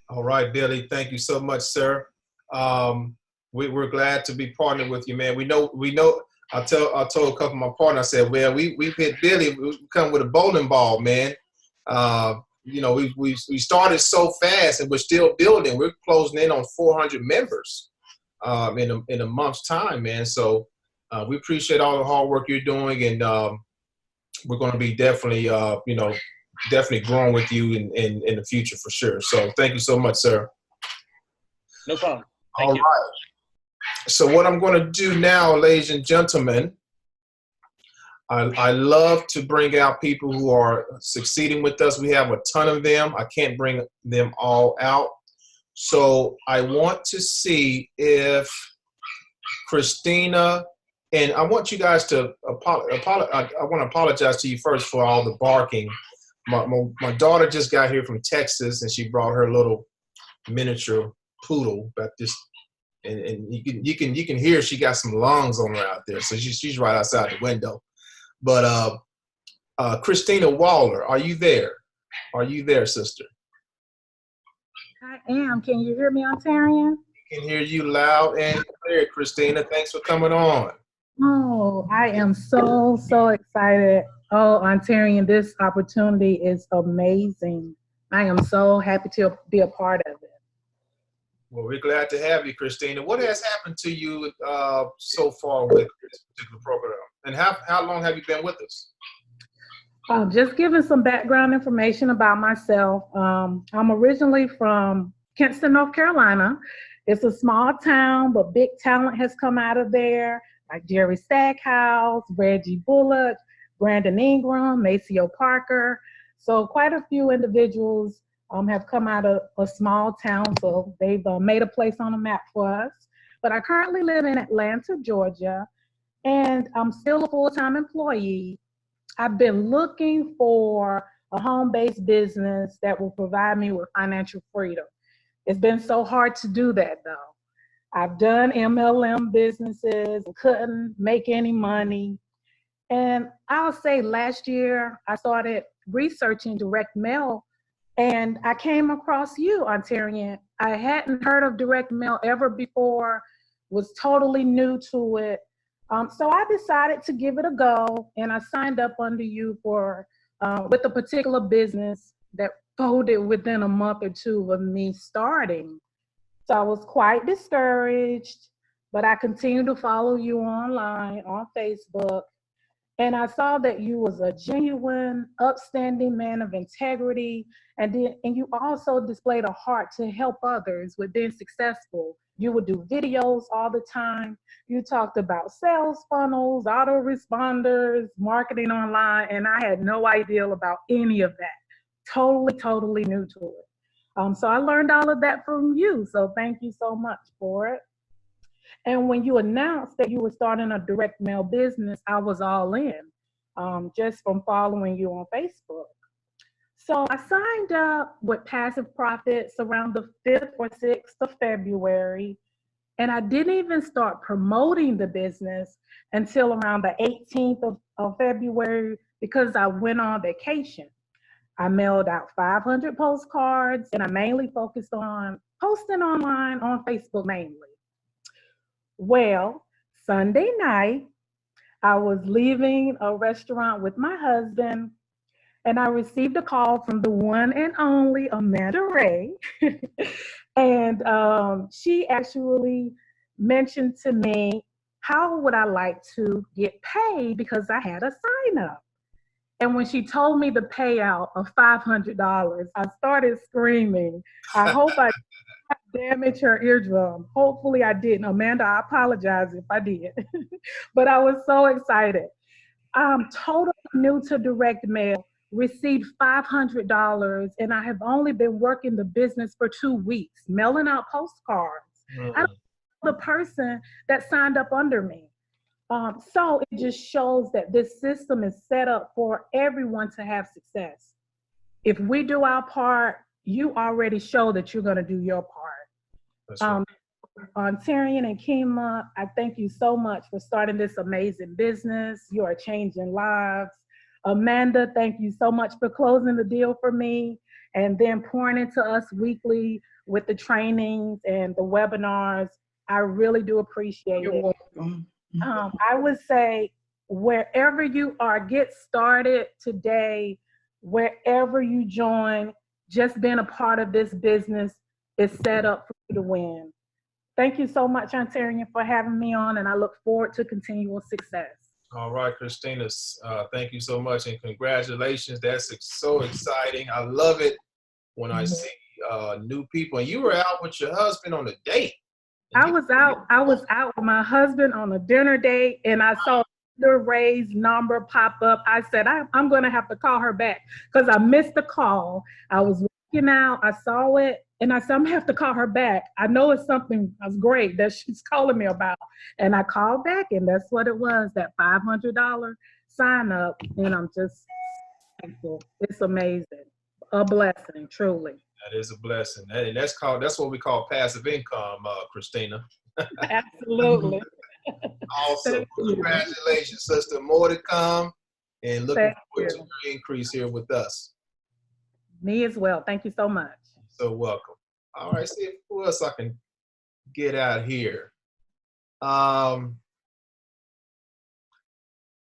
All right, Billy. Thank you so much, sir. We're glad to be partnered with you, man. We know. I told a couple of my partners, I said, well, we've hit Billy. We come with a bowling ball, man. You know, we started so fast and we're still building. We're closing in on 400 members in a month's time, man. So we appreciate all the hard work you're doing, and we're going to be definitely, definitely growing with you in the future for sure. So thank you so much, sir. No problem. Thank you. All right. So what I'm going to do now, ladies and gentlemen, I love to bring out people who are succeeding with us. We have a ton of them. I can't bring them all out. So I want to see if Christina, and I want you guys to I want to apologize to you first for all the barking. My daughter just got here from Texas, and she brought her little miniature poodle. But this, and you can hear she got some lungs on her out there. So she's right outside the window. But Christina Waller, are you there? Are you there, sister? I am. Can you hear me, Ontarian? I can hear you loud and clear, Christina. Thanks for coming on. Oh, I am so excited. Oh, Ontarian, this opportunity is amazing. I am so happy to be a part of it. Well, we're glad to have you, Christina. What has happened to you so far with this particular program? And how long have you been with us? Just giving some background information about myself. I'm originally from Kinston, North Carolina. It's a small town, but big talent has come out of there, like Jerry Stackhouse, Reggie Bullock, Brandon Ingram, Maceo Parker. So quite a few individuals have come out of a small town, so they've made a place on the map for us. But I currently live in Atlanta, Georgia, and I'm still a full-time employee. I've been looking for a home-based business that will provide me with financial freedom. It's been so hard to do that, though. I've done MLM businesses, couldn't make any money. And I'll say last year, I started researching direct mail, and I came across you, Ontarian. I hadn't heard of direct mail ever before, was totally new to it. So I decided to give it a go, and I signed up under you for with a particular business that folded within a month or two of me starting. So I was quite discouraged, but I continued to follow you online on Facebook, and I saw that you was a genuine, upstanding man of integrity, and you also displayed a heart to help others with being successful. You would do videos all the time. You talked about sales funnels, autoresponders, marketing online, and I had no idea about any of that. Totally new to it. So I learned all of that from you, so thank you so much for it. And when you announced that you were starting a direct mail business, I was all in, just from following you on Facebook. So I signed up with Passive Profits around the 5th or 6th of February, and I didn't even start promoting the business until around the 18th of February because I went on vacation. I mailed out 500 postcards, and I mainly focused on posting online on Facebook mainly. Well, Sunday night, I was leaving a restaurant with my husband, and I received a call from the one and only Amanda Wray. And she actually mentioned to me how would I like to get paid because I had a sign up? And when she told me the payout of $500, I started screaming. I hope I damaged her eardrum. Hopefully I didn't. Amanda, I apologize if I did. But I was so excited. I'm totally new to direct mail, received $500, and I have only been working the business for 2 weeks, mailing out postcards. I don't know the person that signed up under me. So it just shows that this system is set up for everyone to have success. If we do our part, you already show that you're going to do your part. That's right. Tyrion and Kima, I thank you so much for starting this amazing business. You are changing lives. Amanda, thank you so much for closing the deal for me and then pouring into us weekly with the trainings and the webinars. I really do appreciate You're it. welcome. I would say wherever you are, get started today. Wherever you join, just being a part of this business is set up for you to win. Thank you so much, Ontarian, for having me on, and I look forward to continual success. All right, Christina, thank you so much, and congratulations. That's so exciting. I love it when I see new people. And you were out with your husband on a date. I was out with my husband on a dinner date, and I saw Wray's number pop up. I said, I'm going to have to call her back because I missed the call. I was working out. I saw it, and I said, I'm going to have to call her back. I know it's something that's great that she's calling me about. And I called back, and that's what it was, that $500 sign up. And I'm just thankful. It's amazing. A blessing, truly. That is a blessing. That's what we call passive income, Christina. Absolutely. Awesome. Congratulations, sister. More to come, and looking forward to your increase here with us. Me as well. Thank you so much. So welcome. All right, see who else I can get out here.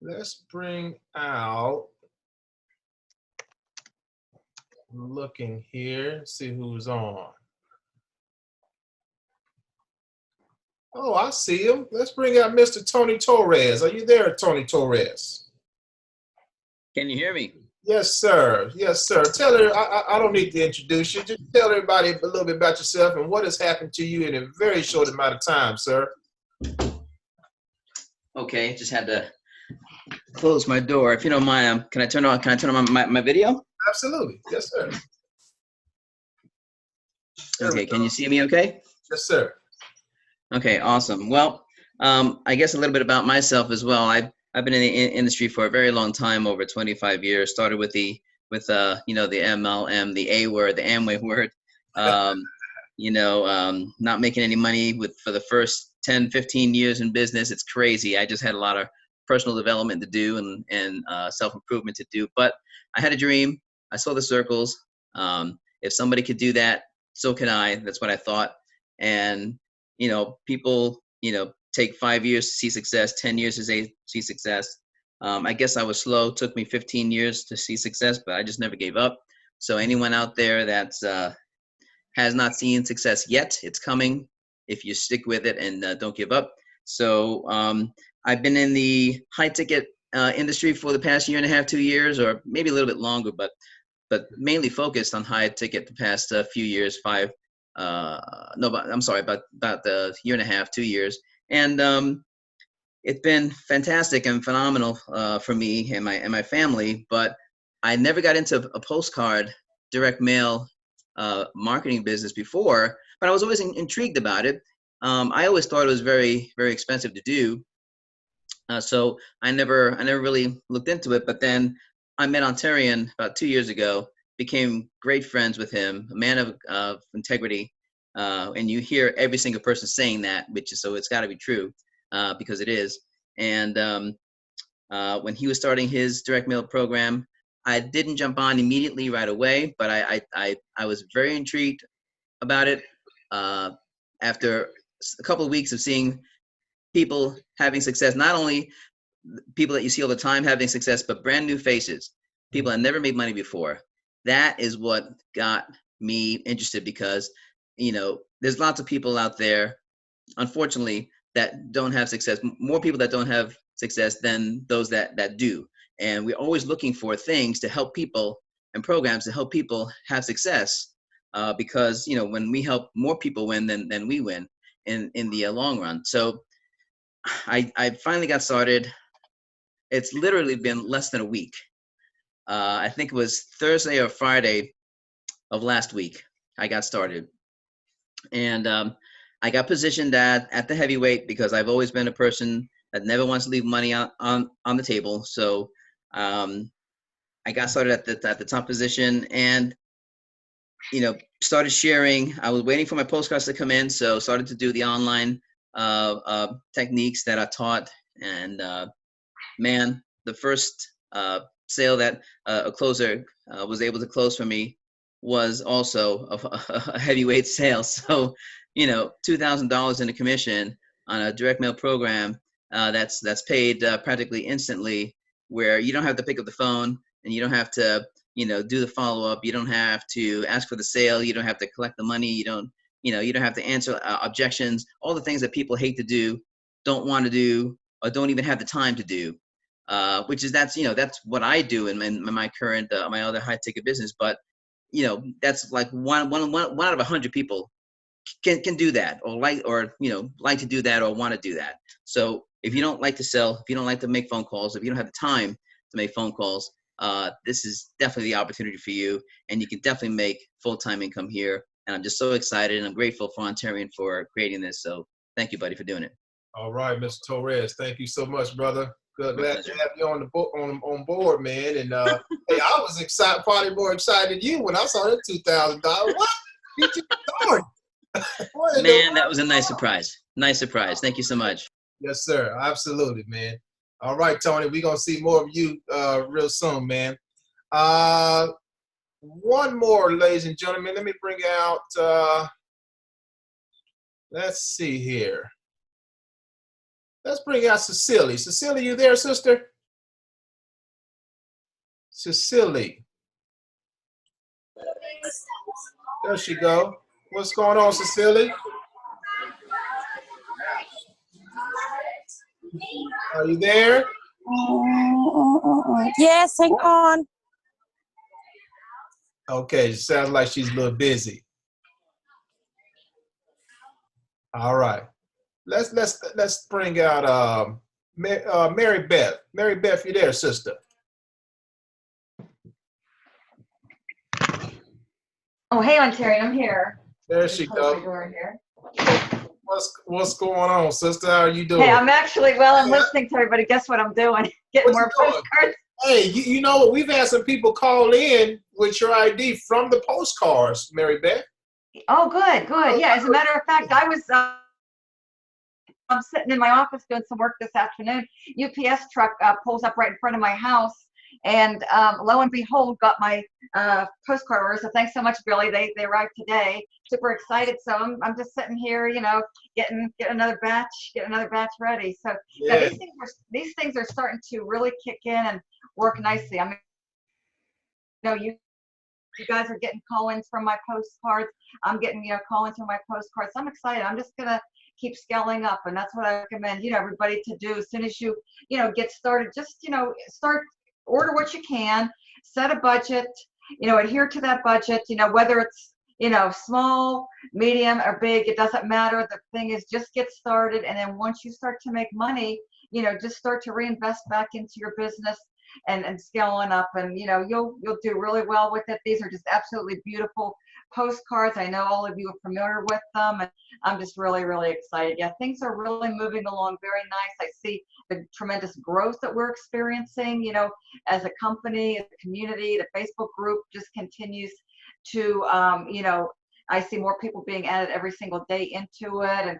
Let's bring out, looking here, see who's on. Oh, I see him. Let's bring out Mr. Tony Torres. Are you there, Tony Torres? Can you hear me? Yes, sir. Yes, sir. Tell her, I don't need to introduce you. Just tell everybody a little bit about yourself and what has happened to you in a very short amount of time, sir. Okay, just had to close my door. If you don't mind, can I turn on my video? Absolutely. Yes, sir. Okay, can you see me okay? Yes, sir. Okay, awesome. Well, I guess a little bit about myself as well. I've been in the industry for a very long time, over 25 years. Started with the MLM, the A word, the Amway word. Not making any money for the first 10, 15 years in business. It's crazy. I just had a lot of personal development to do and self-improvement to do. But I had a dream. I saw the circles. If somebody could do that, so can I. That's what I thought. And people, take 5 years to see success, 10 years to see success. I guess I was slow. It took me 15 years to see success, but I just never gave up. So anyone out there that has not seen success yet, it's coming if you stick with it and don't give up. So I've been in the high ticket industry for the past year and a half, 2 years, or maybe a little bit longer, but mainly focused on high ticket the past few years, about the year and a half, 2 years. And it's been fantastic and phenomenal for me and my family, but I never got into a postcard direct mail marketing business before, but I was always intrigued about it. I always thought it was very, very expensive to do. So I never really looked into it, but then I met Ontarian about 2 years ago, became great friends with him, a man of integrity. And you hear every single person saying that, so it's got to be true because it is. And when he was starting his direct mail program, I didn't jump on immediately right away, but I was very intrigued about it. After a couple of weeks of seeing people having success, not only people that you see all the time having success, but brand new faces, people that never made money before. That is what got me interested because, there's lots of people out there, unfortunately, that don't have success, more people that don't have success than those that do. And we're always looking for things to help people and programs to help people have success, because when we help more people win, then we win in the long run. So I finally got started. It's literally been less than a week. I think it was Thursday or Friday of last week I got started, and I got positioned at the heavyweight because I've always been a person that never wants to leave money on the table. So I got started at the top position, and started sharing. I was waiting for my postcards to come in, so started to do the online techniques that I taught. And man, the first sale that a closer was able to close for me was also a heavyweight sale. So $2,000 in a commission on a direct mail program that's paid practically instantly, where you don't have to pick up the phone and you don't have to do the follow-up. You don't have to ask for the sale. You don't have to collect the money. You don't have to answer objections. All the things that people hate to do, don't want to do, or don't even have the time to do. That's what I do in my current my other high ticket business. But that's like one out of 100 people can do that, or like to do that, or want to do that. So if you don't like to sell, if you don't like to make phone calls, if you don't have the time to make phone calls, this is definitely the opportunity for you, and you can definitely make full-time income here. And I'm just so excited, and I'm grateful for Ontarian for creating this. So thank you, buddy, for doing it. All right, Mr. Torres, thank you so much, brother. Glad to have you on board, man. And hey, I was excited, probably more excited than you when I saw that $2,000. What? You just started. Man, that was a nice surprise. Nice surprise. Thank you so much. Yes, sir. Absolutely, man. All right, Tony, we're going to see more of you real soon, man. One more, ladies and gentlemen. Let me bring out, let's see here. Let's bring out Cecily. Cecily, you there, sister? Cecily. There she go. What's going on, Cecily? Are you there? Yes, hang on. Okay, sounds like she's a little busy. All right. Let's bring out Mary Beth. Mary Beth, you there, sister? Oh, hey, Ontarian, I'm here. There she goes. What's going on, sister? How are you doing? Hey, I'm listening to everybody. Guess what I'm doing? Getting more postcards. Hey, you know what? We've had some people call in with your ID from the postcards, Mary Beth. Oh, good. Yeah, as a matter of fact, I'm sitting in my office doing some work this afternoon. UPS truck pulls up right in front of my house, and lo and behold, got my postcard order. So thanks so much, Billy. They arrived today. Super excited. So I'm just sitting here, getting another batch ready. So yeah, these things are starting to really kick in and work nicely. I mean, you guys are getting call-ins from my postcards. I'm getting call-ins from my postcards. So I'm excited. I'm just gonna keep scaling up, and that's what I recommend everybody to do. As soon as you get started, just start, order what you can, set a budget, adhere to that budget, whether it's small, medium, or big, it doesn't matter. The thing is, just get started, and then once you start to make money, just start to reinvest back into your business and scaling up, and you'll do really well with it. These are just absolutely beautiful postcards. I know all of you are familiar with them, and I'm just really, really excited. Yeah, things are really moving along very nice. I see the tremendous growth that we're experiencing, as a company, as a community. The Facebook group just continues to, I see more people being added every single day into it, and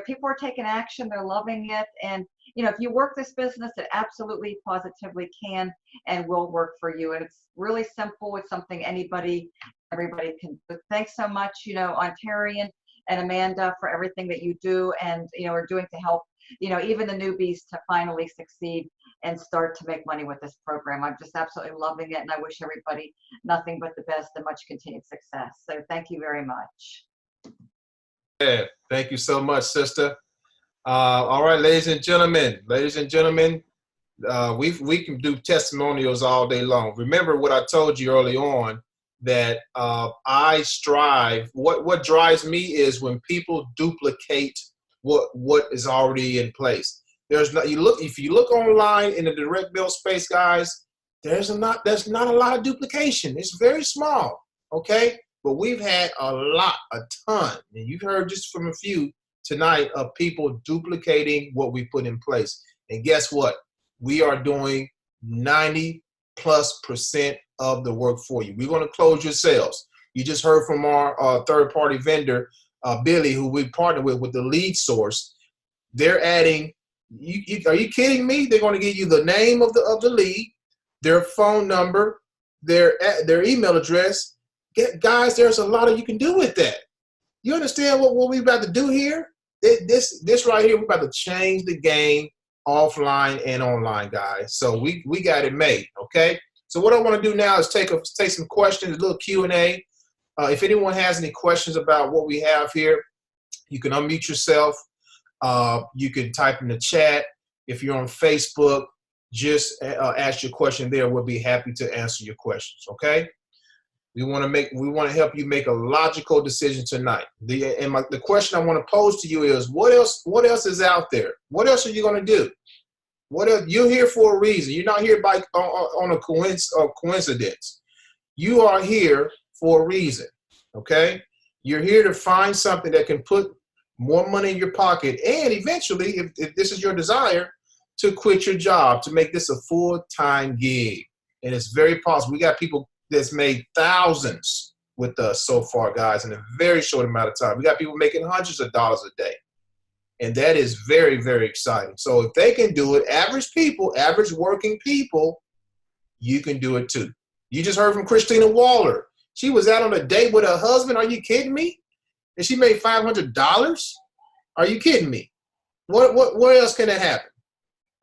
people are taking action. They're loving it, and if you work this business, it absolutely, positively can and will work for you. And it's really simple. It's something everybody can do. Thanks so much, Ontarian and Amanda, for everything that you do and are doing to help even the newbies to finally succeed and start to make money with this program. I'm just absolutely loving it, and I wish everybody nothing but the best and much continued success. So thank you very much. Yeah, thank you so much, sister. All right, ladies and gentlemen, we can do testimonials all day long. Remember what I told you early on, that I strive. What drives me is when people duplicate what is already in place. There's not if you look online in the direct bill space, guys. There's not a lot of duplication. It's very small. Okay, but we've had a ton, and you've heard just from a few tonight of people duplicating what we put in place. And guess what? We are doing 90+% of the work for you. We're going to close your sales. You just heard from our third-party vendor, Billy, who we partner with the lead source. They're adding. Are you kidding me? They're going to give you the name of the lead, their phone number, their email address. Guys, there's a lot you can do with that. You understand what we're about to do here? This right here, we're about to change the game offline and online, guys. So we got it made, okay? So what I want to do now is take some questions, a little Q&A. If anyone has any questions about what we have here, you can unmute yourself. You can type in the chat. If you're on Facebook, just ask your question there. We'll be happy to answer your questions, okay? We want to help you make a logical decision tonight. The question I want to pose to you is, what else is out there? What else are you going to do? What else? You're here for a reason. You're not here on a coincidence. You are here for a reason. Okay? You're here to find something that can put more money in your pocket, and eventually, if this is your desire, to quit your job, to make this a full-time gig. And it's very possible. We got people that's made thousands with us so far, guys, in a very short amount of time. We got people making hundreds of dollars a day. And that is very, very exciting. So if they can do it, average working people, you can do it too. You just heard from Christina Waller. She was out on a date with her husband. Are you kidding me? And she made $500? Are you kidding me? What else can it happen?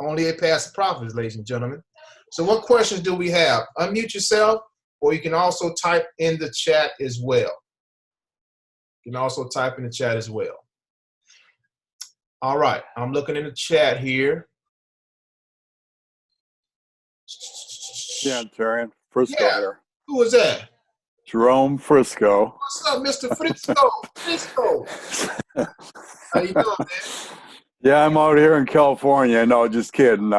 Only a past profits, ladies and gentlemen. So what questions do we have? Unmute yourself, or you can also type in the chat as well. You can also type in the chat as well. All right, I'm looking in the chat here. Yeah, Terry, Frisco here. Who is that? Jerome Frisco. What's up, Mr. Frisco? Frisco. How you doing, man? Yeah, I'm out here in California. No, just kidding.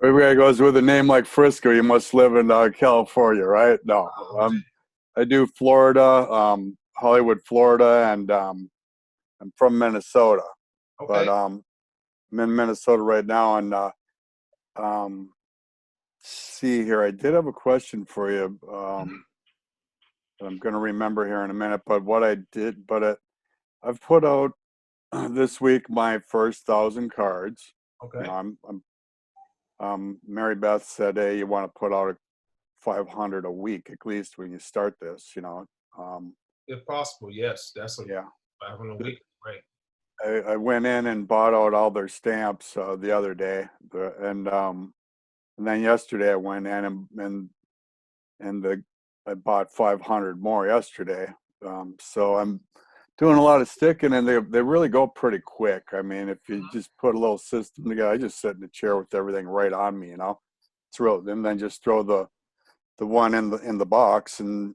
Everybody goes with a name like Frisco, you must live in California, right? No, I do Florida, Hollywood, Florida, and I'm from Minnesota. Okay. But I'm in Minnesota right now, and see here, I did have a question for you. That I'm going to remember here in a minute. But what I did, I've put out this week my first 1,000 cards. Okay. You know, Mary Beth said, "Hey, you want to put out 500 a week at least when you start this." You know. If possible, yes. That's a 500 a week. Great. I went in and bought out all their stamps the other day, and then yesterday I went in and I bought 500 more yesterday. So I'm doing a lot of sticking, and they really go pretty quick. I mean, if you just put a little system together, I just sit in the chair with everything right on me, you know. It's real, and then just throw the one in the box, and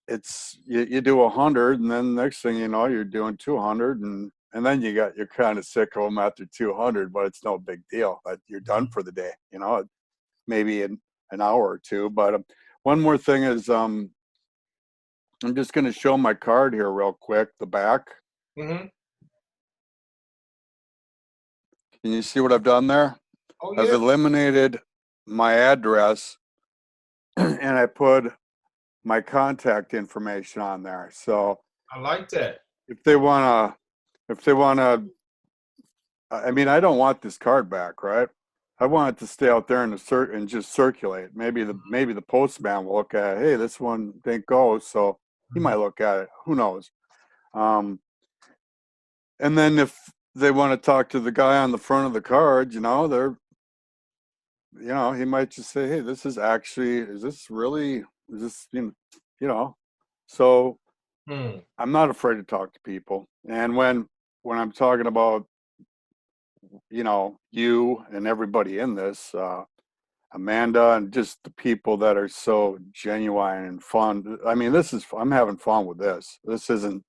it's you do 100, and then next thing you know, you're doing 200, and then you're kind of sick of them after 200, but it's no big deal. You're done for the day, you know. Maybe in an hour or two. But one more thing is, I'm just going to show my card here real quick, the back. Mm-hmm. Can you see what I've done there? Oh, yeah. I've eliminated my address and I put my contact information on there. So I like that. if they want to, I mean, I don't want this card back, right? I want it to stay out there and just circulate. Maybe the postman will look at it. Hey, this one didn't go, so he might look at it. Who knows? And then if they want to talk to the guy on the front of the card, you know, he might just say, hey, is this really, you know, so I'm not afraid to talk to people. And when when I'm talking about, you know, you and everybody in this, Amanda, and just the people that are so genuine and fun. I mean, I'm having fun with this. This isn't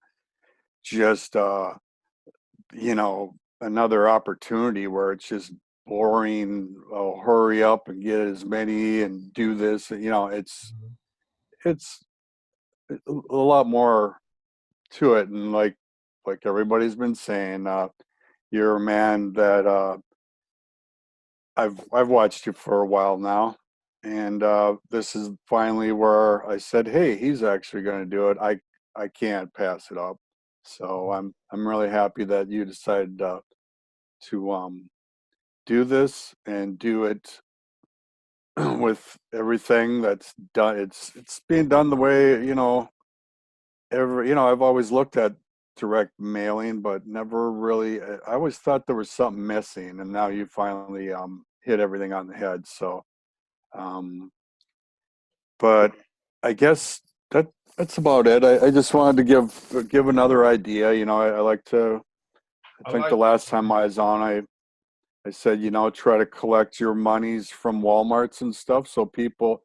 just, you know, another opportunity where it's just boring. Oh, hurry up and get as many and do this. You know, it's a lot more to it. And like everybody's been saying, you're a man that, I've watched you for a while now, and this is finally where I said, "Hey, he's actually going to do it. I can't pass it up." So I'm really happy that you decided to do this and do it with everything that's done. It's being done the way, you know. I've always looked at direct mailing, but never really. I always thought there was something missing, and now you finally hit everything on the head. So, but I guess that's about it. I just wanted to give another idea. You know, I like to. I think the last time I was on, I said, you know, try to collect your monies from Walmarts and stuff, so people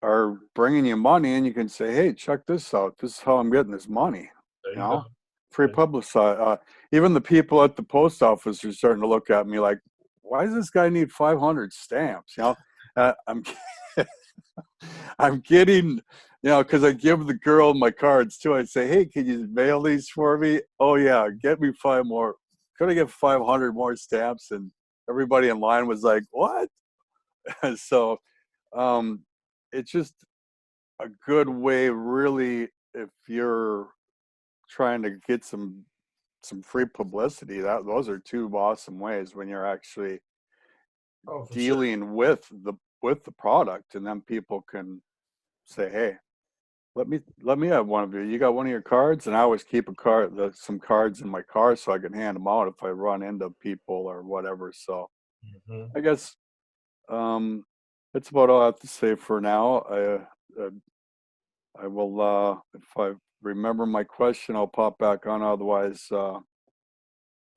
are bringing you money, and you can say, hey, check this out. This is how I'm getting this money. You know, free publicized. Even the people at the post office are starting to look at me like, why does this guy need 500 stamps? You know, I'm getting, you know, because I give the girl my cards too. I say, hey, can you mail these for me? Oh yeah, get me 5 more. Could I get 500 more stamps? And everybody in line was like, what? So it's just a good way, really, if you're trying to get some free publicity. Those are 2 awesome ways when you're actually dealing with the product, and then people can say, hey, let me have one of you. You got one of your cards? And I always keep some cards in my car so I can hand them out if I run into people or whatever. So I guess that's about all I have to say for now. I will, if I remember my question, I'll pop back on. Otherwise,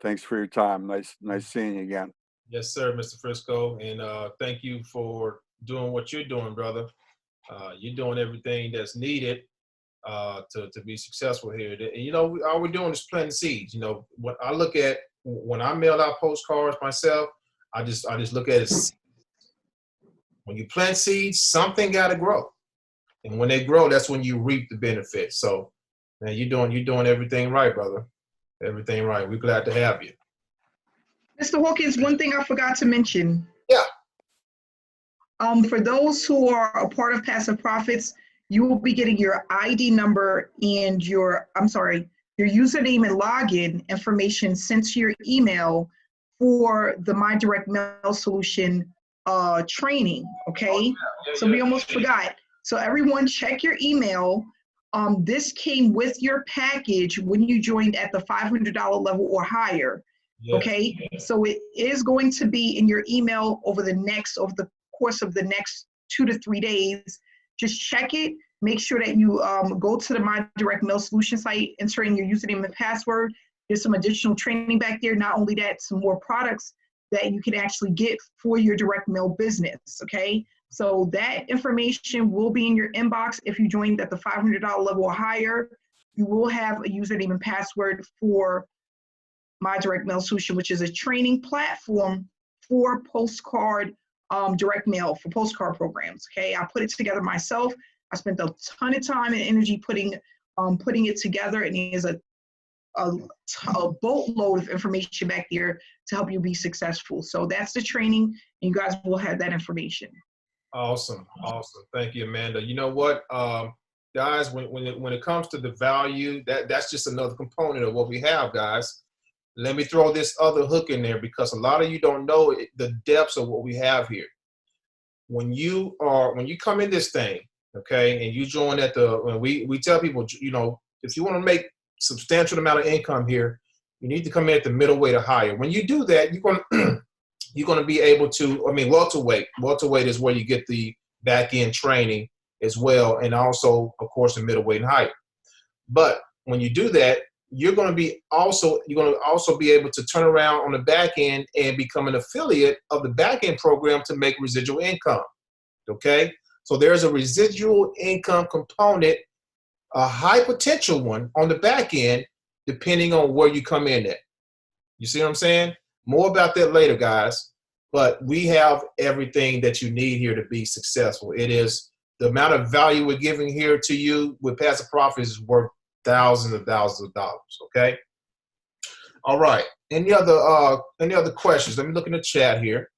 thanks for your time. Nice seeing you again. Yes, sir, Mr. Frisco. And thank you for doing what you're doing, brother. You're doing everything that's needed to be successful here. And, you know, all we're doing is planting seeds. You know, when I mail out postcards myself, I just look at it. When you plant seeds, something got to grow. And when they grow, that's when you reap the benefits. So, man, you're doing everything right, brother. Everything right. We're glad to have you. Mr. Hawkins, one thing I forgot to mention. Yeah. For those who are a part of Passive Profits, you will be getting your ID number and your username and login information sent to your email for the My Direct Mail Solution training, okay? So we almost forgot. So everyone check your email. This came with your package when you joined at the $500 level or higher, okay? So it is going to be in your email over the course of the next 2 to 3 days. Just check it. Make sure that you go to the My Direct Mail Solution site, enter in your username and password. There's some additional training back there. Not only that, some more products that you can actually get for your direct mail business, okay? So that information will be in your inbox. If you joined at the $500 level or higher, you will have a username and password for My Direct Mail Solution, which is a training platform for postcard direct mail, for postcard programs, okay? I put it together myself. I spent a ton of time and energy putting it together, and there's a boatload of information back there to help you be successful. So that's the training, and you guys will have that information. Awesome. Thank you, Amanda. You know what, guys, when it comes to the value, that's just another component of what we have, guys. Let me throw this other hook in there, because a lot of you don't know the depths of what we have here. When you come in this thing, okay, and you join we tell people, you know, if you want to make substantial amount of income here, you need to come in at the middleweight or higher. When you do that, you're going to be able to, welterweight is where you get the back end training as well, and also, of course, the middleweight and higher. But when you do that, you're going to also be able to turn around on the back end and become an affiliate of the back end program to make residual income. Okay, so there's a residual income component, a high potential one on the back end, depending on where you come in at. You see what I'm saying? More about that later, guys. But we have everything that you need here to be successful. It is the amount of value we're giving here to you with passive profits is worth thousands of dollars. Okay. All right. Any other questions? Let me look in the chat here.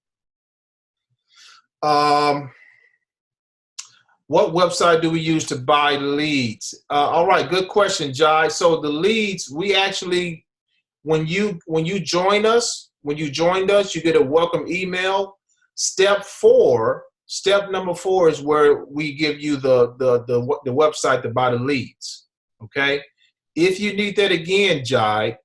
What website do we use to buy leads? All right, good question, Jai. So the leads, we actually, when you joined us, you get a welcome email. Step number 4 is where we give you the website to buy the leads. Okay. If you need that again, Jai,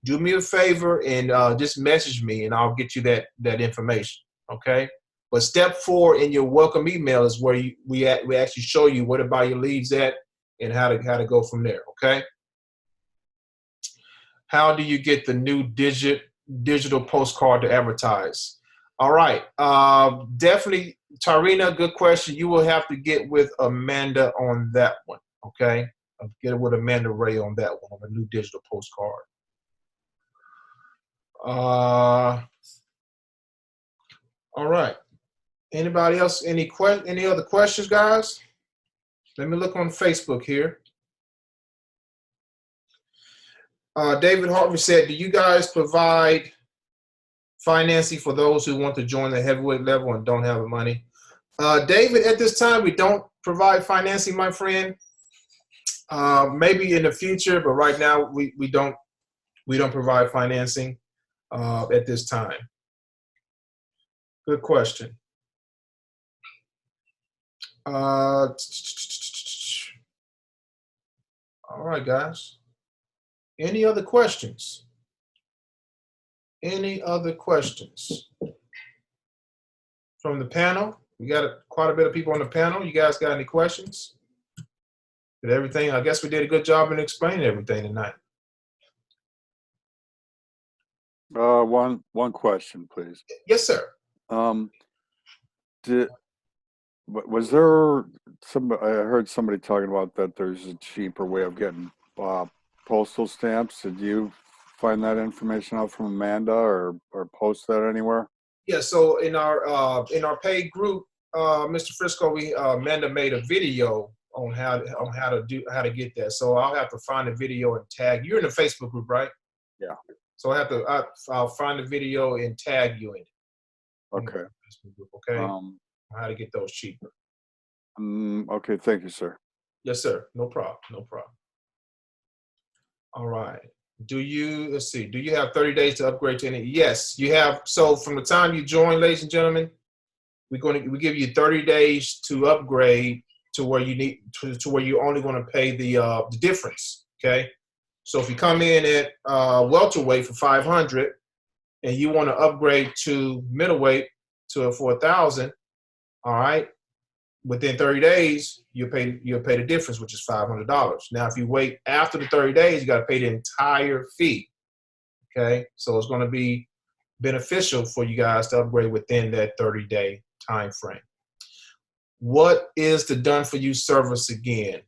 do me a favor and just message me, and I'll get you that information. Okay. But step 4 in your welcome email is where we actually show you where to buy your leads at and how to go from there. Okay. How do you get the new digital postcard to advertise? All right. Definitely, Tarina, good question. You will have to get with Amanda on that one. Okay. Get with Amanda Wray on that one, on the new digital postcard. All right. Anybody else? Any other questions, guys? Let me look on Facebook here. David Hartman said, do you guys provide financing for those who want to join the heavyweight level and don't have the money? David, at this time, we don't provide financing, my friend. Maybe in the future, but right now we don't provide financing at this time. Good question. All right, guys. Any other questions? Any other questions from the panel? We got quite a bit of people on the panel. You guys got any questions? Did everything? I guess we did a good job in explaining everything tonight. One question, please. Yes, sir. Was there I heard somebody talking about that there's a cheaper way of getting postal stamps. Did you find that information out from Amanda or post that anywhere? Yeah, so in our paid group, Mr. Frisco, Amanda made a video on how to get that. So I'll have to find the video and tag. You're in the Facebook group, right? Yeah. So I'll find the video and tag you in it. Okay. Facebook group, okay. How to get those cheaper. Okay, thank you, sir. Yes, sir. No problem. No problem. All right. Let's see. Do you have 30 days to upgrade to any? Yes, you have. So from the time you join, ladies and gentlemen, we give you 30 days to upgrade to where you need to where you're only going to pay the difference. Okay. So if you come in at welterweight for $500 and you want to upgrade to middleweight for $1,000, all right, within 30 days, you'll pay the difference, which is $500. Now, if you wait after the 30 days, you got to pay the entire fee. Okay, so it's going to be beneficial for you guys to upgrade within that 30-day time frame. What is the done for you service again?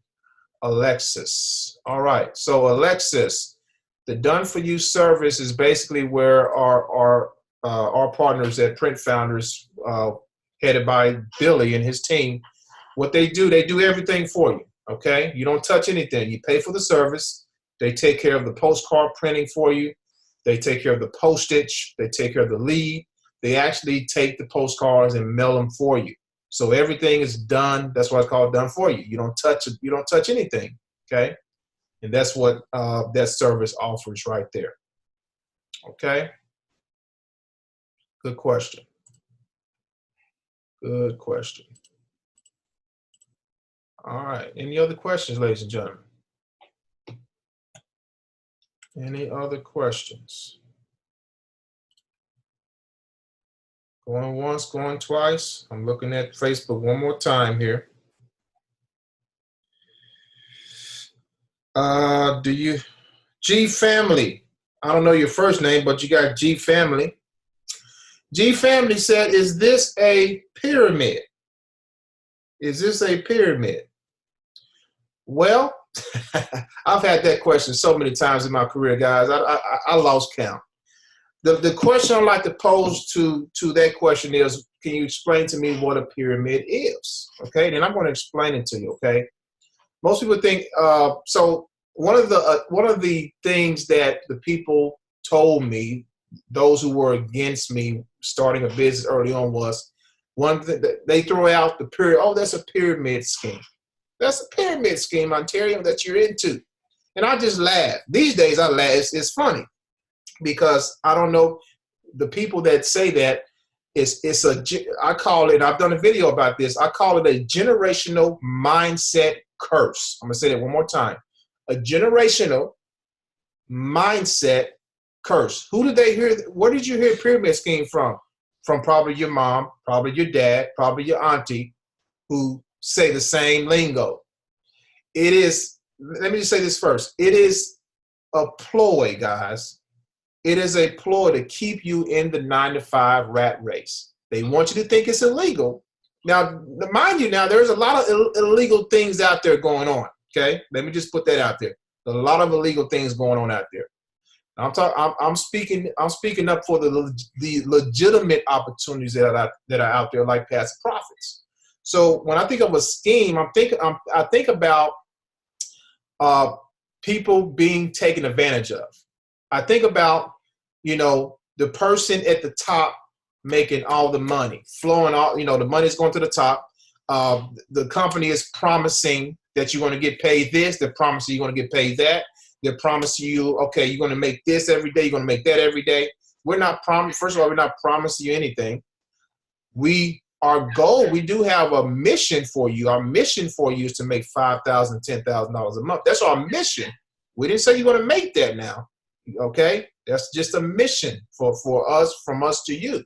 Alexis. All right, so Alexis, the done for you service is basically where our partners at Print Founders, headed by Billy and his team, what they do everything for you, okay? You don't touch anything. You pay for the service. They take care of the postcard printing for you. They take care of the postage. They take care of the lead. They actually take the postcards and mail them for you. So everything is done. That's why it's called done for you. You don't touch it. You don't touch anything, okay? And that's what that service offers right there, okay? Good question. Good question. All right. Any other questions, ladies and gentlemen? Any other questions? Going once, going twice. I'm looking at Facebook one more time here. G Family. I don't know your first name, but you got G Family. G Family said, is this a pyramid? Is this a pyramid? Well, I've had that question so many times in my career, guys. I lost count. The question I'd like to pose to that question is, can you explain to me what a pyramid is? Okay, then I'm going to explain it to you. Okay, most people think so. One of the things that the people told me, those who were against me starting a business early on, was one thing that they throw out the pyramid. Oh, that's a pyramid scheme. That's a pyramid scheme, Ontario, that you're into. And I just laugh. These days I laugh. It's funny because I don't know, the people that say that, I call it, I've done a video about this, I call it a generational mindset curse. I'm going to say that one more time. A generational mindset curse. Who did they hear? Where did you hear pyramid scheme from? From probably your mom, probably your dad, probably your auntie, who say the same lingo. It is, let me just say this first. It is a ploy, guys. It is a ploy to keep you in the 9-to-5 rat race. They want you to think it's illegal. Now, mind you, now there's a lot of illegal things out there going on. Okay, let me just put that out there. There's a lot of illegal things going on out there. I'm speaking up for the legitimate opportunities that are out there, like passive profits. So when I think of a scheme, I think about people being taken advantage of. I think about, the person at the top making all the money, flowing all, the money is going to the top. The company is promising that you're going to get paid this. They're promising you're going to get paid that. They're promising you, okay, you're going to make this every day. You're going to make that every day. First of all, we're not promising you anything. Our goal, we do have a mission for you. Our mission for you is to make $5,000, $10,000 a month. That's our mission. We didn't say you're going to make that now. Okay? That's just a mission for us, from us to you.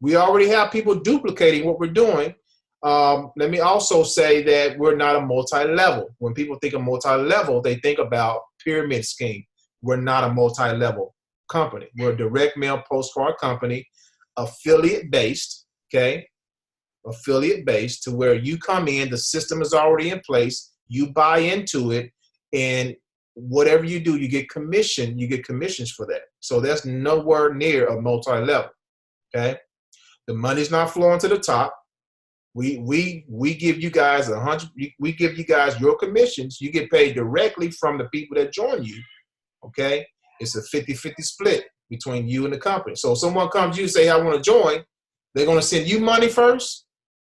We already have people duplicating what we're doing. Let me also say that we're not a multi-level. When people think of multi-level, they think about pyramid scheme. We're not a multi-level company. We're a direct mail postcard company, affiliate-based, okay? Affiliate-based, to where you come in, the system is already in place, you buy into it, and whatever you do, you get commission. You get commissions for that. So that's nowhere near a multi-level, okay? The money's not flowing to the top. We give you guys we give you guys your commissions. You get paid directly from the people that join you. Okay? It's a 50-50 split between you and the company. So if someone comes to you and say, I want to join, they're going to send you money first,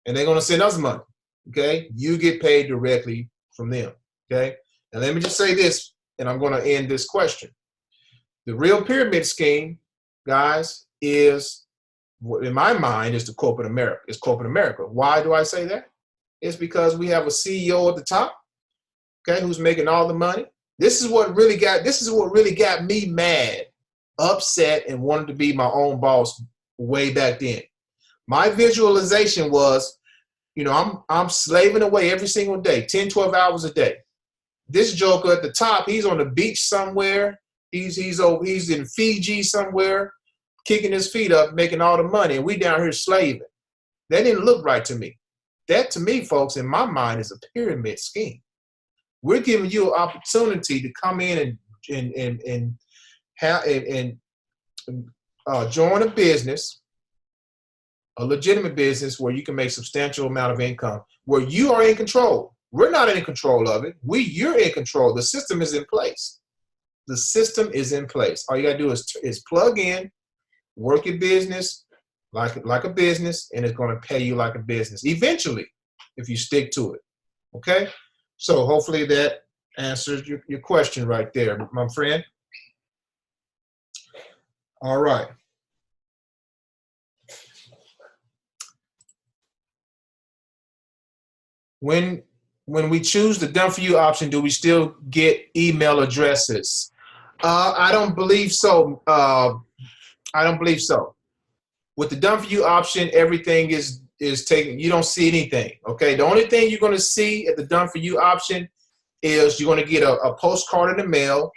and they're going to send us money. Okay? You get paid directly from them. Okay? And let me just say this, and I'm going to end this question. The real pyramid scheme, guys, is, in my mind, is the corporate America. It's corporate America. Why do I say that? It's because we have a CEO at the top, okay, who's making all the money. This is what really got me mad, upset, and wanted to be my own boss way back then. My visualization was, I'm slaving away every single day, 10, 12 hours a day. This joker at the top, he's on the beach somewhere. He's in Fiji somewhere, kicking his feet up, making all the money, and we down here slaving. That didn't look right to me. That, to me, folks, in my mind, is a pyramid scheme. We're giving you an opportunity to come in and join a business, a legitimate business where you can make substantial amount of income, where you are in control. We're not in control of it. You're in control. The system is in place. The system is in place. All you got to do is plug in, work your business like a business, and it's going to pay you like a business eventually if you stick to it. Okay? So hopefully that answers your question right there, my friend. All right. When we choose the done for you option, do we still get email addresses? I don't believe so. I don't believe so. With the done for you option, everything is taken. You don't see anything. Okay. The only thing you're going to see at the done for you option is you're going to get a postcard in the mail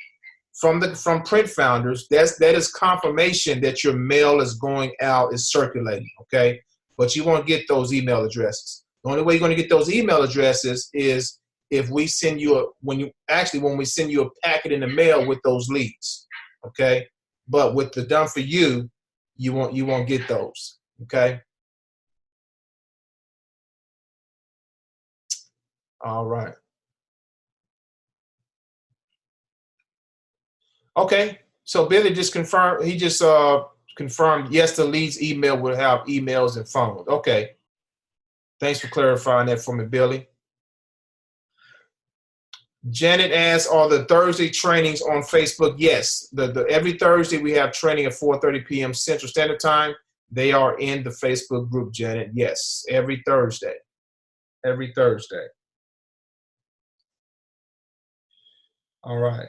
from Print Founders, that is confirmation that your mail is going out, is circulating, okay? But you won't get those email addresses. The only way you're going to get those email addresses is if we send you when we send you a packet in the mail with those leads, okay? But with the Done For You, you won't get those, okay? All right. Okay, so Billy just confirmed, he just confirmed, yes, the leads email will have emails and phones. Okay. Thanks for clarifying that for me, Billy. Janet asks, are the Thursday trainings on Facebook? Yes, every Thursday we have training at 4:30 p.m. Central Standard Time. They are in the Facebook group, Janet. Yes, every Thursday. Every Thursday. All right.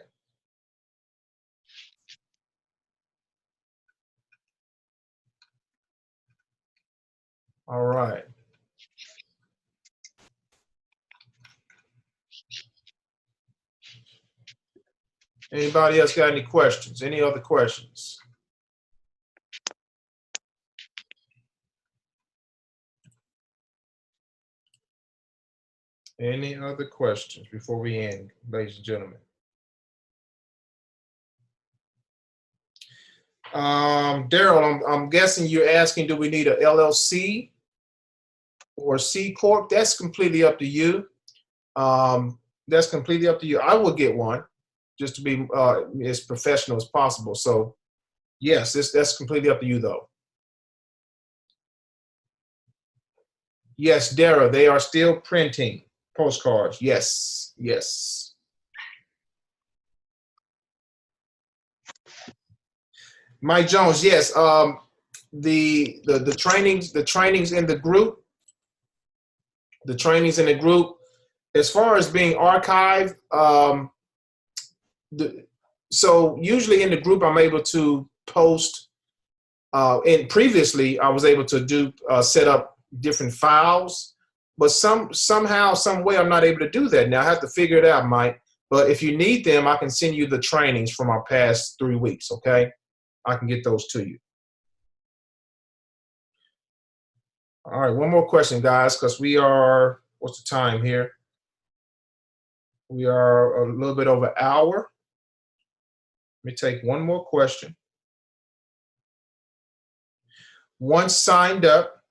All right. Anybody else got any questions? Any other questions? Any other questions before we end, ladies and gentlemen? Daryl, I'm guessing you're asking, do we need a LLC or C Corp? That's completely up to you. That's completely up to you. I will get one just to be as professional as possible. So yes, that's completely up to you though. Yes, Dara, they are still printing postcards. Yes, yes. Mike Jones, yes. The trainings in the group, as far as being archived, so usually in the group I'm able to post, and previously I was able to do set up different files, but somehow, some way I'm not able to do that now. I have to figure it out, Mike. But if you need them, I can send you the trainings from our past 3 weeks, okay? I can get those to you. All right, one more question, guys, because we are, what's the time here? We are a little bit over an hour. Let me take one more question. Once signed up,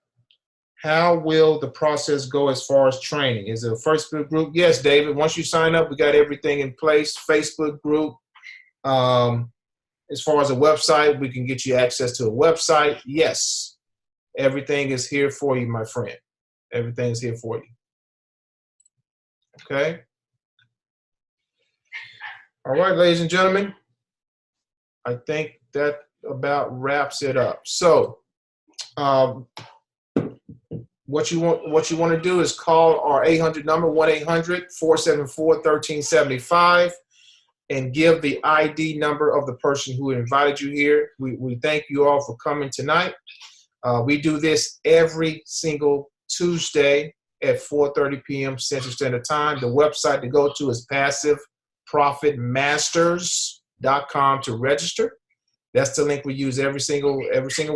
how will the process go as far as training? Is it a Facebook group? Yes, David, once you sign up, we got everything in place. Facebook group. As far as a website, we can get you access to a website. Yes, everything is here for you, my friend. Everything is here for you. Okay. All right, ladies and gentlemen, I think that about wraps it up. So, what you want to do is call our 800 number, 1-800-474-1375. and give the ID number of the person who invited you here. We thank you all for coming tonight. We do this every single Tuesday at 4:30 p.m. Central Standard Time. The website to go to is passiveprofitmasters.com to register. That's the link we use every single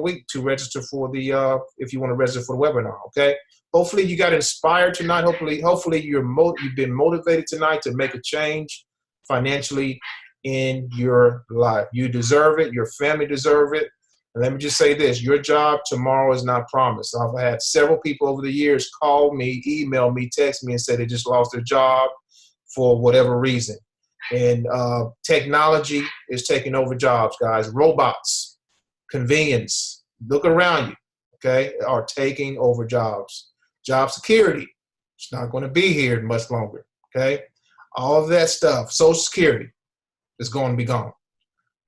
week to register for the if you want to register for the webinar. Okay. Hopefully you got inspired tonight. Hopefully you've been motivated tonight to make a change financially in your life. You deserve it. Your family deserve it. And let me just say this, your job tomorrow is not promised. I've had several people over the years call me, email me, text me and say they just lost their job for whatever reason. And technology is taking over jobs, guys. Robots, convenience, look around you, okay, are taking over jobs. Job security, it's not going to be here much longer, okay? All of that stuff, Social Security, is going to be gone.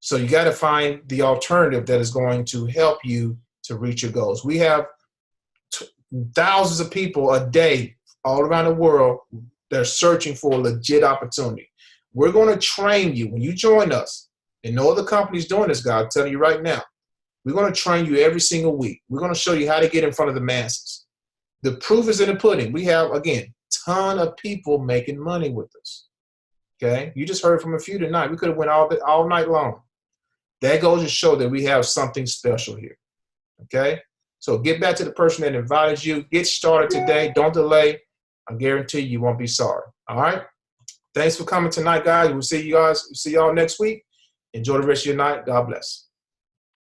So you got to find the alternative that is going to help you to reach your goals. We have thousands of people a day all around the world that are searching for a legit opportunity. We're going to train you when you join us, and no other company's doing this, guys. I'm telling you right now. We're going to train you every single week. We're going to show you how to get in front of the masses. The proof is in the pudding. We have, again, ton of people making money with us. Okay, you just heard from a few tonight. We could have went all night long. That goes to show that we have something special here. Okay, so get back to the person that invited you. Get started today. Don't delay. I guarantee you won't be sorry. All right. Thanks for coming tonight, guys. We'll see you guys. See y'all next week. Enjoy the rest of your night. God bless.